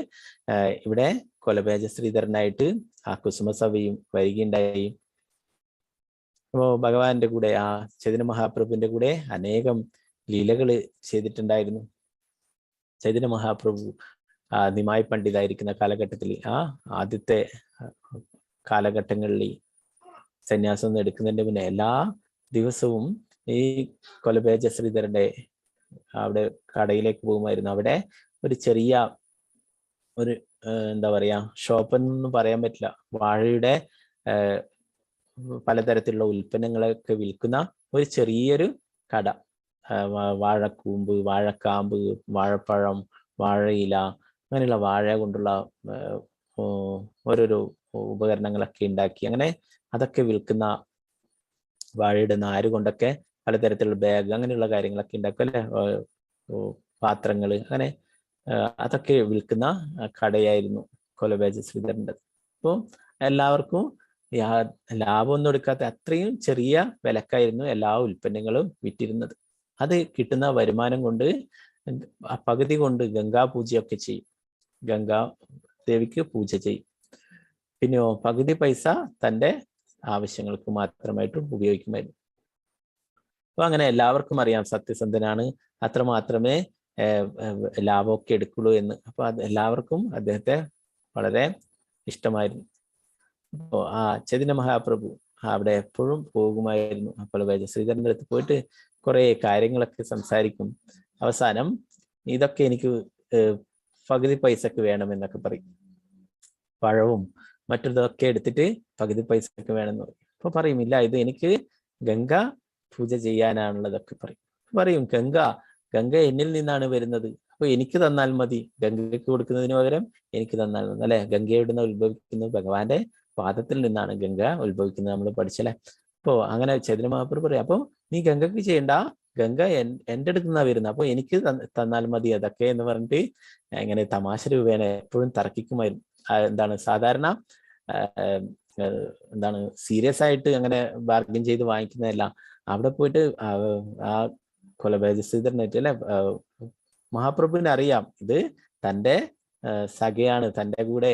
ഇവിടെ കൊലബേജ ശ്രീധരനായിട്ട് ആ കുസുമസഭയും വരികയുണ്ടായി. അപ്പോ ഭഗവാന്റെ കൂടെ ആ ചൈതന്യ മഹാപ്രഭുവിന്റെ കൂടെ അനേകം ലീലകള് ചെയ്തിട്ടുണ്ടായിരുന്നു. ചൈതന്യ മഹാപ്രഭു നിമായി പണ്ഡിതായിരിക്കുന്ന കാലഘട്ടത്തിൽ ആദ്യത്തെ കാലഘട്ടങ്ങളിൽ സന്യാസം ഒന്നും എടുക്കുന്നതിന്റെ മുന്നേ എല്ലാ ദിവസവും ഈ കൊലബേജ ശ്രീധരന്റെ അവിടെ കടയിലേക്ക് പോകുമായിരുന്നു. അവിടെ ഒരു ചെറിയ ഒരു എന്താ പറയാ ഷോപ്പെന്നൊന്നും പറയാൻ പറ്റില്ല, വാഴയുടെ പലതരത്തിലുള്ള ഉൽപ്പന്നങ്ങളൊക്കെ വിൽക്കുന്ന ഒരു ചെറിയൊരു കട. വാഴക്കൂമ്പ്, വാഴക്കാമ്പ്, വാഴപ്പഴം, വാഴയില, അങ്ങനെയുള്ള വാഴ കൊണ്ടുള്ള ഓരോരോ ഉപകരണങ്ങളൊക്കെ ഉണ്ടാക്കി അങ്ങനെ അതൊക്കെ വിൽക്കുന്ന, വാഴയുടെ നാര് കൊണ്ടൊക്കെ പലതരത്തിലുള്ള ബാഗ് അങ്ങനെയുള്ള കാര്യങ്ങളൊക്കെ ഉണ്ടാക്കും അല്ലെ, പാത്രങ്ങൾ അങ്ങനെ അതൊക്കെ വിൽക്കുന്ന കടയായിരുന്നു കൊലബേജ ശ്രീധരൻ്റെ. അപ്പോൾ എല്ലാവർക്കും ലാഭമൊന്നും എടുക്കാത്ത അത്രയും ചെറിയ വിലക്കായിരുന്നു എല്ലാ ഉൽപ്പന്നങ്ങളും വിറ്റിരുന്നത്. അത് കിട്ടുന്ന വരുമാനം കൊണ്ട് പകുതി കൊണ്ട് ഗംഗാ പൂജയൊക്കെ ചെയ്യും, ഗംഗാ ദേവിക്ക് പൂജ ചെയ്യും. പിന്നെയോ പകുതി പൈസ തൻ്റെ ആവശ്യങ്ങൾക്ക് മാത്രമായിട്ട് ഉപയോഗിക്കുമായിരുന്നു. അപ്പൊ അങ്ങനെ എല്ലാവർക്കും അറിയാം സത്യസന്ധനാണ്, അത്ര മാത്രമേ ലാഭമൊക്കെ എടുക്കുള്ളൂ എന്ന്. അപ്പൊ അത് എല്ലാവർക്കും അദ്ദേഹത്തെ വളരെ ഇഷ്ടമായിരുന്നു. അപ്പോൾ ആ ചൈതന്യ മഹാപ്രഭു അവിടെ എപ്പോഴും പോകുമായിരുന്നു. അപ്പോൾ ശ്രീധരൻ്റെ അടുത്ത് പോയിട്ട് കുറെ കാര്യങ്ങളൊക്കെ സംസാരിക്കും. അവസാനം ഇതൊക്കെ എനിക്ക് പകുതി പൈസക്ക് വേണമെന്നൊക്കെ പറയും. പഴവും മറ്റൊക്കെ എടുത്തിട്ട് പകുതി പൈസക്ക് വേണമെന്ന് പറയും. അപ്പൊ പറയും ഇല്ല, ഇത് എനിക്ക് ഗംഗ പൂജ ചെയ്യാനാണുള്ളതൊക്കെ പറയും. ഗംഗ എന്നിൽ നിന്നാണ് വരുന്നത്, അപ്പൊ എനിക്ക് തന്നാൽ മതി, ഗംഗയ്ക്ക് കൊടുക്കുന്നതിന് പകരം എനിക്ക് തന്നാൽ മതി അല്ലെ. ഗംഗയുടെ ഉത്ഭവിക്കുന്നത് ഭഗവാന്റെ പാദത്തിൽ നിന്നാണ് ഗംഗ ഉത്ഭവിക്കുന്നത്, നമ്മൾ പഠിച്ചല്ലേ. അപ്പോ അങ്ങനെ ചൈതന്യ മഹാപ്രഭു പറയും, അപ്പൊ നീ ഗംഗയ്ക്ക് ചെയ്യണ്ട, ഗംഗ എൻ്റെ അടുത്ത് നിന്നാ വരുന്നത്, അപ്പൊ എനിക്ക് തന്നാൽ മതി അതൊക്കെ എന്ന് പറഞ്ഞിട്ട് ഇങ്ങനെ തമാശ രൂപേണ എപ്പോഴും തർക്കിക്കുമായിരുന്നു. എന്താണ് സാധാരണ എന്താണ് സീരിയസ് ആയിട്ട് അങ്ങനെ ബാർഗൻ ചെയ്ത് വാങ്ങിക്കുന്നതല്ല. അവിടെ പോയിട്ട് ആ കൊലബേജ ശ്രീധരനായിട്ട് അല്ലെ, മഹാപ്രഭുവിനെ അറിയാം ഇത് തൻ്റെ സഖയാണ്, തൻ്റെ കൂടെ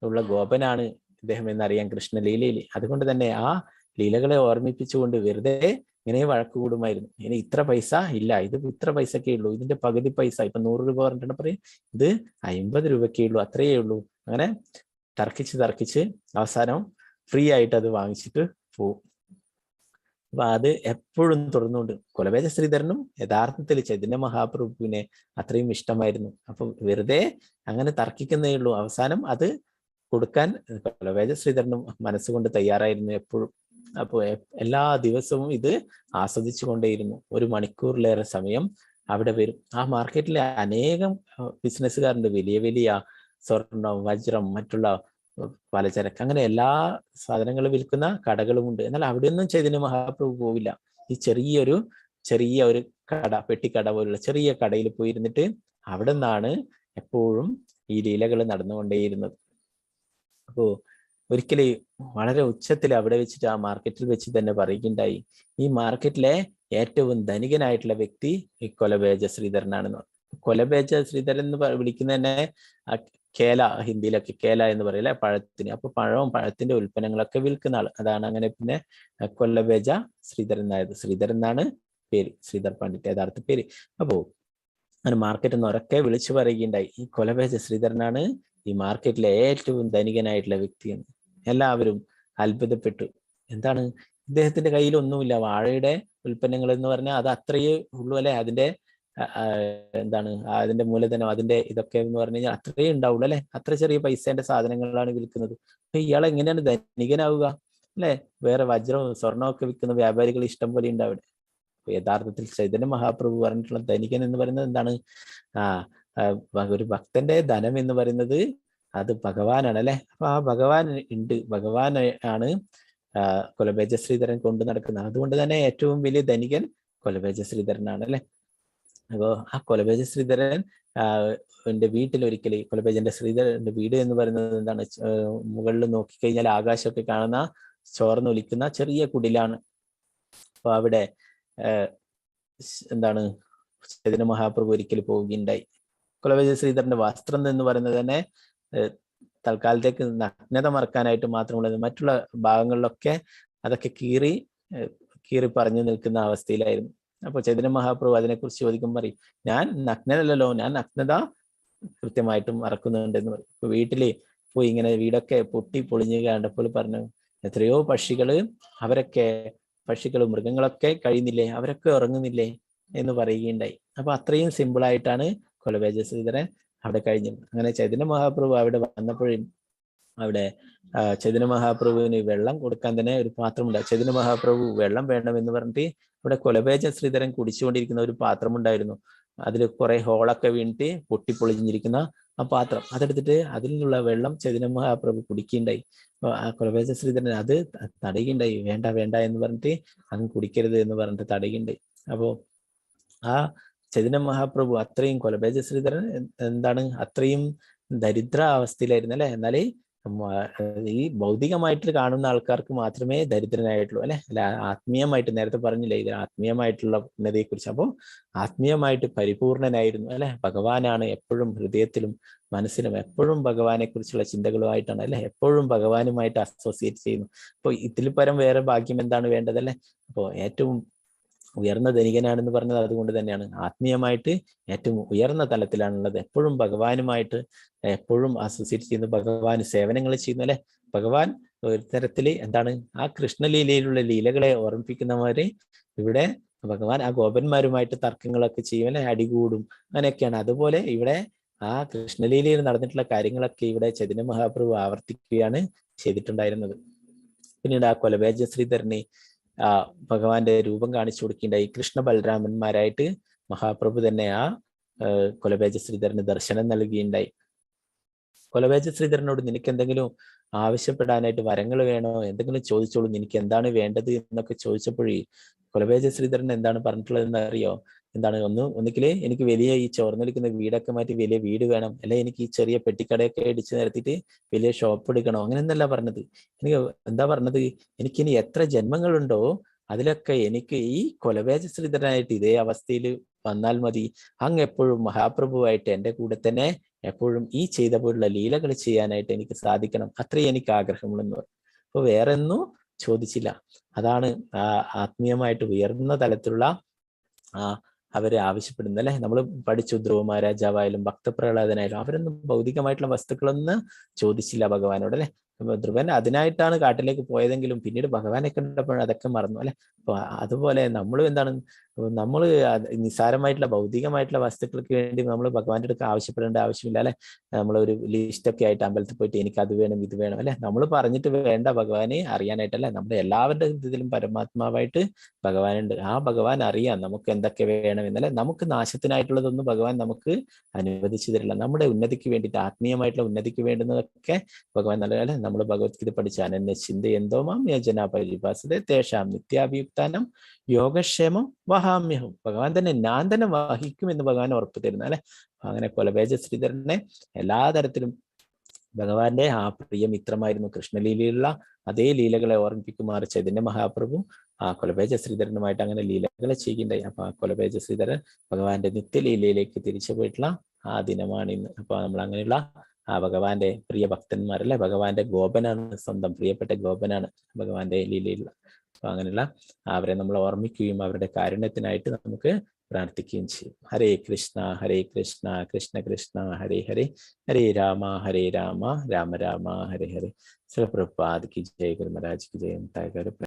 ഉള്ള ഗോപനാണ് ഇദ്ദേഹം എന്നറിയാം കൃഷ്ണലീലയിൽ. അതുകൊണ്ട് തന്നെ ആ ലീലകളെ ഓർമ്മിപ്പിച്ചുകൊണ്ട് വെറുതെ ഇങ്ങനെ വഴക്ക് കൂടുമായിരുന്നു. ഇനി ഇത്ര പൈസ ഇല്ല, ഇത് ഇത്ര പൈസക്കേ ഉള്ളൂ, ഇതിന്റെ പകുതി പൈസ ഇപ്പൊ 100 രൂപ പറഞ്ഞിട്ട് പറയും ഇത് 50 രൂപക്കേ ഉള്ളൂ, അത്രയേ ഉള്ളൂ. അങ്ങനെ തർക്കിച്ച് അവസാനം ഫ്രീ ആയിട്ട് അത് വാങ്ങിച്ചിട്ട് പോവും. അപ്പൊ അത് എപ്പോഴും തുറന്നുകൊണ്ട് കൊലബേജ ശ്രീധരനും യഥാർത്ഥത്തിൽ ചൈതന്യ മഹാപ്രഭുവിനെ അത്രയും ഇഷ്ടമായിരുന്നു. അപ്പൊ വെറുതെ അങ്ങനെ തർക്കിക്കുന്നേ ഉള്ളൂ, അവസാനം അത് കൊടുക്കാൻ കൊലബേജ ശ്രീധരനും മനസ്സുകൊണ്ട് തയ്യാറായിരുന്നു എപ്പോഴും. അപ്പോൾ എല്ലാ ദിവസവും ഇത് ആസ്വദിച്ചു കൊണ്ടേയിരുന്നു. 1 മണിക്കൂറിലേറെ സമയം അവിടെ വരും. ആ മാർക്കറ്റിലെ അനേകം ബിസിനസ്സുകാരുണ്ട്, വലിയ വലിയ സ്വർണം, വജ്രം, മറ്റുള്ള പലചരക്ക്, അങ്ങനെ എല്ലാ സാധനങ്ങളും വിൽക്കുന്ന കടകളുമുണ്ട്. എന്നാൽ അവിടെയൊന്നും ചൈതന്യ മഹാപ്രഭു പോവില്ല. ഈ ചെറിയ ഒരു കട, പെട്ടിക്കട പോലുള്ള ചെറിയ കടയിൽ പോയിരുന്നിട്ട് അവിടെ നിന്നാണ് എപ്പോഴും ഈ ലീലകൾ നടന്നുകൊണ്ടേയിരുന്നത്. അപ്പോ ഒരിക്കലും വളരെ ഉച്ചത്തിൽ അവിടെ വെച്ചിട്ട് ആ മാർക്കറ്റിൽ വെച്ച് തന്നെ പറയുകയുണ്ടായി, ഈ മാർക്കറ്റിലെ ഏറ്റവും ധനികനായിട്ടുള്ള വ്യക്തി ഈ കൊലബേജ ശ്രീധരനാണെന്ന്. കൊലബേജ ശ്രീധരൻ എന്ന് വിളിക്കുന്ന തന്നെ കേല, ഹിന്ദിയിലൊക്കെ കേല എന്ന് പറയില്ലേ പഴത്തിന്. അപ്പൊ പഴത്തിന്റെ ഉൽപ്പന്നങ്ങളൊക്കെ വിൽക്കുന്ന ആൾ, അതാണ് അങ്ങനെ പിന്നെ കൊലബേജ ശ്രീധരൻ ആയത്. ശ്രീധരൻ എന്നാണ് പേര്, ശ്രീധർ പണ്ഡിറ്റ് യഥാർത്ഥ പേര്. അപ്പോ അങ്ങനെ മാർക്കറ്റിൽ നിന്ന് ഉറക്കെ വിളിച്ചു പറയുകയുണ്ടായി, ഈ കൊലബേജ ശ്രീധരനാണ് ഈ മാർക്കറ്റിലെ ഏറ്റവും ധനികനായിട്ടുള്ള വ്യക്തിയെന്ന്. എല്ലാവരും അത്ഭുതപ്പെട്ടു. എന്താണ്, ഇദ്ദേഹത്തിന്റെ കയ്യിൽ ഒന്നുമില്ല, വാഴയുടെ ഉൽപ്പന്നങ്ങൾ എന്ന് പറഞ്ഞാൽ അത് അത്രയേ ഉള്ളൂ അല്ലെ, അതിന്റെ എന്താണ് അതിന്റെ മൂലധനം, അതിന്റെ ഇതൊക്കെ എന്ന് പറഞ്ഞു കഴിഞ്ഞാൽ അത്രയേ ഉണ്ടാവുള്ളൂ അല്ലെ, അത്ര ചെറിയ പൈസേന്റെ സാധനങ്ങളാണ് വിൽക്കുന്നത്. അപ്പൊ ഇയാൾ എങ്ങനെയാണ് ധനികനാവുക അല്ലെ? വേറെ വജ്രവും സ്വർണവും ഒക്കെ വിൽക്കുന്ന വ്യാപാരികൾ ഇഷ്ടം പോലെ ഉണ്ട് അവിടെ. യഥാർത്ഥത്തിൽ ചൈതന്യ മഹാപ്രഭു പറഞ്ഞിട്ടുള്ള ധനികൻ എന്ന് പറയുന്നത് എന്താണ്? ഒരു ഭക്തന്റെ ധനം എന്ന് പറയുന്നത് അത് ഭഗവാനാണ് അല്ലെ. അപ്പൊ ആ ഭഗവാൻ ഉണ്ട്, ഭഗവാൻ ആണ് കൊലബേജ ശ്രീധരൻ കൊണ്ടു നടക്കുന്നത്. അതുകൊണ്ട് തന്നെ ഏറ്റവും വലിയ ധനികൻ കൊലബേജ ശ്രീധരനാണ് അല്ലെ. അപ്പോ ആ കൊലബേജ ശ്രീധരൻ എന്റെ വീട്ടിൽ ഒരിക്കൽ, കൊലബേജന്റെ ശ്രീധരന്റെ വീട് എന്ന് പറയുന്നത് എന്താണ്, മുകളിൽ നോക്കിക്കഴിഞ്ഞാൽ ആകാശമൊക്കെ കാണുന്ന ചോർന്നൊലിക്കുന്ന ചെറിയ കുടിലാണ്. അപ്പൊ അവിടെ എന്താണ് ചൈതന്യ മഹാപ്രഭു ഒരിക്കൽ പോവുകയുണ്ടായി. കൊലബേജ ശ്രീധരന്റെ വസ്ത്രം എന്ന് പറയുന്നത് തന്നെ തൽക്കാലത്തേക്ക് നഗ്നത മറക്കാനായിട്ട് മാത്രമുള്ളത്, മറ്റുള്ള ഭാഗങ്ങളിലൊക്കെ അതൊക്കെ കീറി പറഞ്ഞു നിൽക്കുന്ന അവസ്ഥയിലായിരുന്നു. അപ്പൊ ചൈതന്യ മഹാപ്രഭു അതിനെക്കുറിച്ച് ചോദിക്കുമ്പോൾ പറയും, ഞാൻ നഗ്നനല്ലല്ലോ, ഞാൻ നഗ്നത കൃത്യമായിട്ടും മറക്കുന്നുണ്ടെന്ന് പറയും. ഇപ്പൊ വീട്ടില് പോയി ഇങ്ങനെ വീടൊക്കെ പൊട്ടി പൊളിഞ്ഞ് കണ്ടപ്പോൾ പറഞ്ഞു, എത്രയോ പക്ഷികളും മൃഗങ്ങളൊക്കെ കഴിയുന്നില്ലേ, അവരൊക്കെ ഉറങ്ങുന്നില്ലേ എന്ന് പറയുകയുണ്ടായി. അപ്പൊ അത്രയും സിമ്പിൾ ആയിട്ടാണ് കൊലബേജ ശ്രീധരൻ അവിടെ കഴിഞ്ഞത്. അങ്ങനെ ചൈതന്യ മഹാപ്രഭു അവിടെ വന്നപ്പോഴും അവിടെ ചൈതന്യ മഹാപ്രഭുവിന് വെള്ളം കൊടുക്കാൻ തന്നെ ഒരു പാത്രമുണ്ട്. ചൈതന്യ മഹാപ്രഭു വെള്ളം വേണമെന്ന് പറഞ്ഞിട്ട് ഇവിടെ കൊലബേജ ശ്രീധരൻ കുടിച്ചുകൊണ്ടിരിക്കുന്ന ഒരു പാത്രമുണ്ടായിരുന്നു. അതിൽ കുറെ ഹോളൊക്കെ വീണിട്ട് പൊട്ടിപ്പൊളിഞ്ഞിരിക്കുന്ന ആ പാത്രം അതെടുത്തിട്ട് അതിൽ നിന്നുള്ള വെള്ളം ചൈതന്യ മഹാപ്രഭു കുടിക്കുകയുണ്ടായി. ആ കൊലബേജ ശ്രീധരൻ അത് തടയുകയുണ്ടായി. വേണ്ട വേണ്ട എന്ന് പറഞ്ഞിട്ട് അങ്ങ് കുടിക്കരുത് എന്ന് പറഞ്ഞിട്ട് തടയുകയുണ്ടായി. അപ്പോ ആ ചൈതന്യ മഹാപ്രഭു അത്രയും കൊലബേജ ശ്രീധരൻ എന്താണ് അത്രയും ദരിദ്ര അവസ്ഥയിലായിരുന്നു അല്ലെ. എന്നാലേ ഈ ഭൗതികമായിട്ട് കാണുന്ന ആൾക്കാർക്ക് മാത്രമേ ദരിദ്രനായിട്ടുള്ളൂ അല്ലെ. അല്ല ആത്മീയമായിട്ട് നേരത്തെ പറഞ്ഞില്ലേ ഇത് ആത്മീയമായിട്ടുള്ള ഉന്നതിയെ കുറിച്ച്. അപ്പോൾ ആത്മീയമായിട്ട് പരിപൂർണനായിരുന്നു അല്ലെ. ഭഗവാനാണ് എപ്പോഴും ഹൃദയത്തിലും മനസ്സിലും എപ്പോഴും ഭഗവാനെ കുറിച്ചുള്ള ചിന്തകളുമായിട്ടാണ് അല്ലെ. എപ്പോഴും ഭഗവാനുമായിട്ട് അസോസിയേറ്റ് ചെയ്യുന്നു. അപ്പോൾ ഇതിൽ പരം വേറെ ഭാഗ്യം എന്താണ് വേണ്ടതല്ലേ. അപ്പോൾ ഏറ്റവും ഉയർന്ന ധനികനാണെന്ന് പറഞ്ഞത് അതുകൊണ്ട് തന്നെയാണ്. ആത്മീയമായിട്ട് ഏറ്റവും ഉയർന്ന തലത്തിലാണുള്ളത്. എപ്പോഴും ഭഗവാനുമായിട്ട് എപ്പോഴും അസോസിയേറ്റ് ചെയ്യുന്നു, ഭഗവാന് സേവനങ്ങൾ ചെയ്യുന്നു അല്ലെ. ഭഗവാൻ ഒരു തരത്തില് എന്താണ് ആ കൃഷ്ണലീലയിലുള്ള ലീലകളെ ഓർമ്മിപ്പിക്കുന്നവര് ഇവിടെ ഭഗവാൻ ആ ഗോപന്മാരുമായിട്ട് തർക്കങ്ങളൊക്കെ ചെയ്യും അല്ലെ, അടികൂടും അങ്ങനെയൊക്കെയാണ്. അതുപോലെ ഇവിടെ ആ കൃഷ്ണലീലയിൽ നടന്നിട്ടുള്ള കാര്യങ്ങളൊക്കെ ഇവിടെ ചൈതന്യ മഹാപ്രഭു ആവർത്തിക്കുകയാണ് ചെയ്തിട്ടുണ്ടായിരുന്നത്. പിന്നീട് ആ കൊലബേജ ശ്രീധരനെ ഭഗവാന്റെ രൂപം കാണിച്ചു കൊടുക്കുകയുണ്ടായി. കൃഷ്ണ ബലരാമന്മാരായിട്ട് മഹാപ്രഭു തന്നെ ആ കൊലബേജ ശ്രീധരന് ദർശനം നൽകുകയുണ്ടായി. കൊലബേജ ശ്രീധരനോട് നിനക്ക് എന്തെങ്കിലും ആവശ്യപ്പെടാനായിട്ട് വരങ്ങൾ വേണോ, എന്തെങ്കിലും ചോദിച്ചോളൂ, നിനക്ക് എന്താണ് വേണ്ടത് എന്നൊക്കെ ചോദിച്ചപ്പോഴേ കൊലബേജ ശ്രീധരൻ എന്താണ് പറഞ്ഞിട്ടുള്ളതെന്ന് അറിയോ? എന്താണ് ഒന്നുകിൽ എനിക്ക് വലിയ ഈ ചോർന്നൊലിക്കുന്ന വീടൊക്കെ മാറ്റി വലിയ വീട് വേണം, അല്ലെ എനിക്ക് ഈ ചെറിയ പെട്ടിക്കടയൊക്കെ ഇടിച്ചു നിരത്തിയിട്ട് വലിയ ഷോപ്പ് എടുക്കണോ, അങ്ങനെയൊന്നല്ല പറഞ്ഞത്. എനിക്ക് എന്താ പറഞ്ഞത്, എനിക്കിനി എത്ര ജന്മങ്ങളുണ്ടോ അതിലൊക്കെ എനിക്ക് ഈ കൊലബേജ ശ്രീധരനായിട്ട് ഇതേ അവസ്ഥയിൽ വന്നാൽ മതി. അങ്ങ് എപ്പോഴും മഹാപ്രഭുവായിട്ട് എൻ്റെ കൂടെ തന്നെ എപ്പോഴും ഈ ചെയ്ത പോലുള്ള ലീലകൾ ചെയ്യാനായിട്ട് എനിക്ക് സാധിക്കണം, അത്രയും എനിക്ക് ആഗ്രഹമുള്ളെന്ന് പറഞ്ഞു. അപ്പൊ വേറെ ഒന്നും ചോദിച്ചില്ല. അതാണ് ആ ആത്മീയമായിട്ട് ഉയർന്ന തലത്തിലുള്ള അവരെ ആവശ്യപ്പെടുന്നത് അല്ലെ. നമ്മൾ പഠിച്ചു ധ്രുവ മഹാരാജാവായാലും ഭക്തപ്രഹ്ലാദനായാലും അവരൊന്നും ഭൗതികമായിട്ടുള്ള വസ്തുക്കളൊന്നും ചോദിച്ചില്ല ഭഗവാനോട് അല്ലെ. ധ്രുവൻ അതിനായിട്ടാണ് കാട്ടിലേക്ക് പോയതെങ്കിലും പിന്നീട് ഭഗവാനെ കണ്ടപ്പോൾ അതൊക്കെ മറന്നു അല്ലെ. അപ്പൊ അതുപോലെ നമ്മളും എന്താണ്, നമ്മൾ നിസ്സാരമായിട്ടുള്ള ഭൗതികമായിട്ടുള്ള വസ്തുക്കൾക്ക് വേണ്ടി നമ്മൾ ഭഗവാന്റെ അടുത്ത് ആവശ്യപ്പെടേണ്ട ആവശ്യമില്ല അല്ലെ. നമ്മളൊരു ലിസ്റ്റൊക്കെ ആയിട്ട് അമ്പലത്തിൽ പോയിട്ട് എനിക്ക് അത് വേണം ഇത് വേണം അല്ലെ, നമ്മൾ പറഞ്ഞിട്ട് വേണ്ട ഭഗവാനെ അറിയാനായിട്ടല്ലേ. നമ്മുടെ എല്ലാവരുടെ ഹൃദയത്തിലും പരമാത്മാവായിട്ട് ഭഗവാനുണ്ട്. ആ ഭഗവാൻ അറിയാം നമുക്ക് എന്തൊക്കെ വേണം എന്നല്ലേ. നമുക്ക് നാശത്തിനായിട്ടുള്ളതൊന്നും ഭഗവാൻ നമുക്ക് അനുവദിച്ചു തരില്ല. നമ്മുടെ ഉന്നതിക്ക് വേണ്ടിയിട്ട് ആത്മീയമായിട്ടുള്ള ഉന്നതിക്ക് വേണ്ടുന്നതൊക്കെ ഭഗവാൻ നൽകുക അല്ലെ. നമ്മൾ ഭഗവത്ഗീത പഠിച്ച അനന്യ ചിന്ത എന്തോ മാം യജന പരിഭാസത്തെ തേഷാം നിത്യാഭിയുക്താനം യോഗക്ഷേമം വഹാമ്യഹം. ഭഗവാൻ തന്നെ ഞാൻ തന്നെ വഹിക്കും എന്ന് ഭഗവാൻ ഉറപ്പ് തരുന്ന അല്ലെ. അങ്ങനെ കൊലബേജ ശ്രീധരനെ എല്ലാ തരത്തിലും ഭഗവാന്റെ ആ പ്രിയ മിത്രമായിരുന്നു. കൃഷ്ണലീലയിലുള്ള അതേ ലീലകളെ ഓർമ്മിപ്പിക്കുമാർ ചൈതന്യ മഹാപ്രഭു ആ കൊലബേജ ശ്രീധരനുമായിട്ട് അങ്ങനെ ലീലകളെ ചെയ്യുകയുണ്ടായി. അപ്പൊ ആ കൊലബേജ ശ്രീധരൻ ഭഗവാന്റെ നിത്യലീലയിലേക്ക് തിരിച്ചു പോയിട്ടുള്ള ആ ദിനമാണ് ഇന്ന്. അപ്പൊ നമ്മൾ അങ്ങനെയുള്ള ആ ഭഗവാന്റെ പ്രിയ ഭക്തന്മാരല്ലേ, ഭഗവാന്റെ ഗോപനാണ്, സ്വന്തം പ്രിയപ്പെട്ട ഗോപനാണ് ഭഗവാന്റെ ലീലയിലുള്ള. അപ്പൊ അങ്ങനെയുള്ള അവരെ നമ്മൾ ഓർമ്മിക്കുകയും അവരുടെ കാരുണ്യത്തിനായിട്ട് നമുക്ക് പ്രാർത്ഥിക്കുകയും ചെയ്യും. ഹരേ കൃഷ്ണ കൃഷ്ണ കൃഷ്ണ ഹരേ ഹരേ, ഹരേ രാമ രാമ രാമ ഹരേ ഹരേ. ശ്രീ പ്രഭുപാദ് കി ജയ്, ഗുരു മഹാരാജ് കി ജയ്.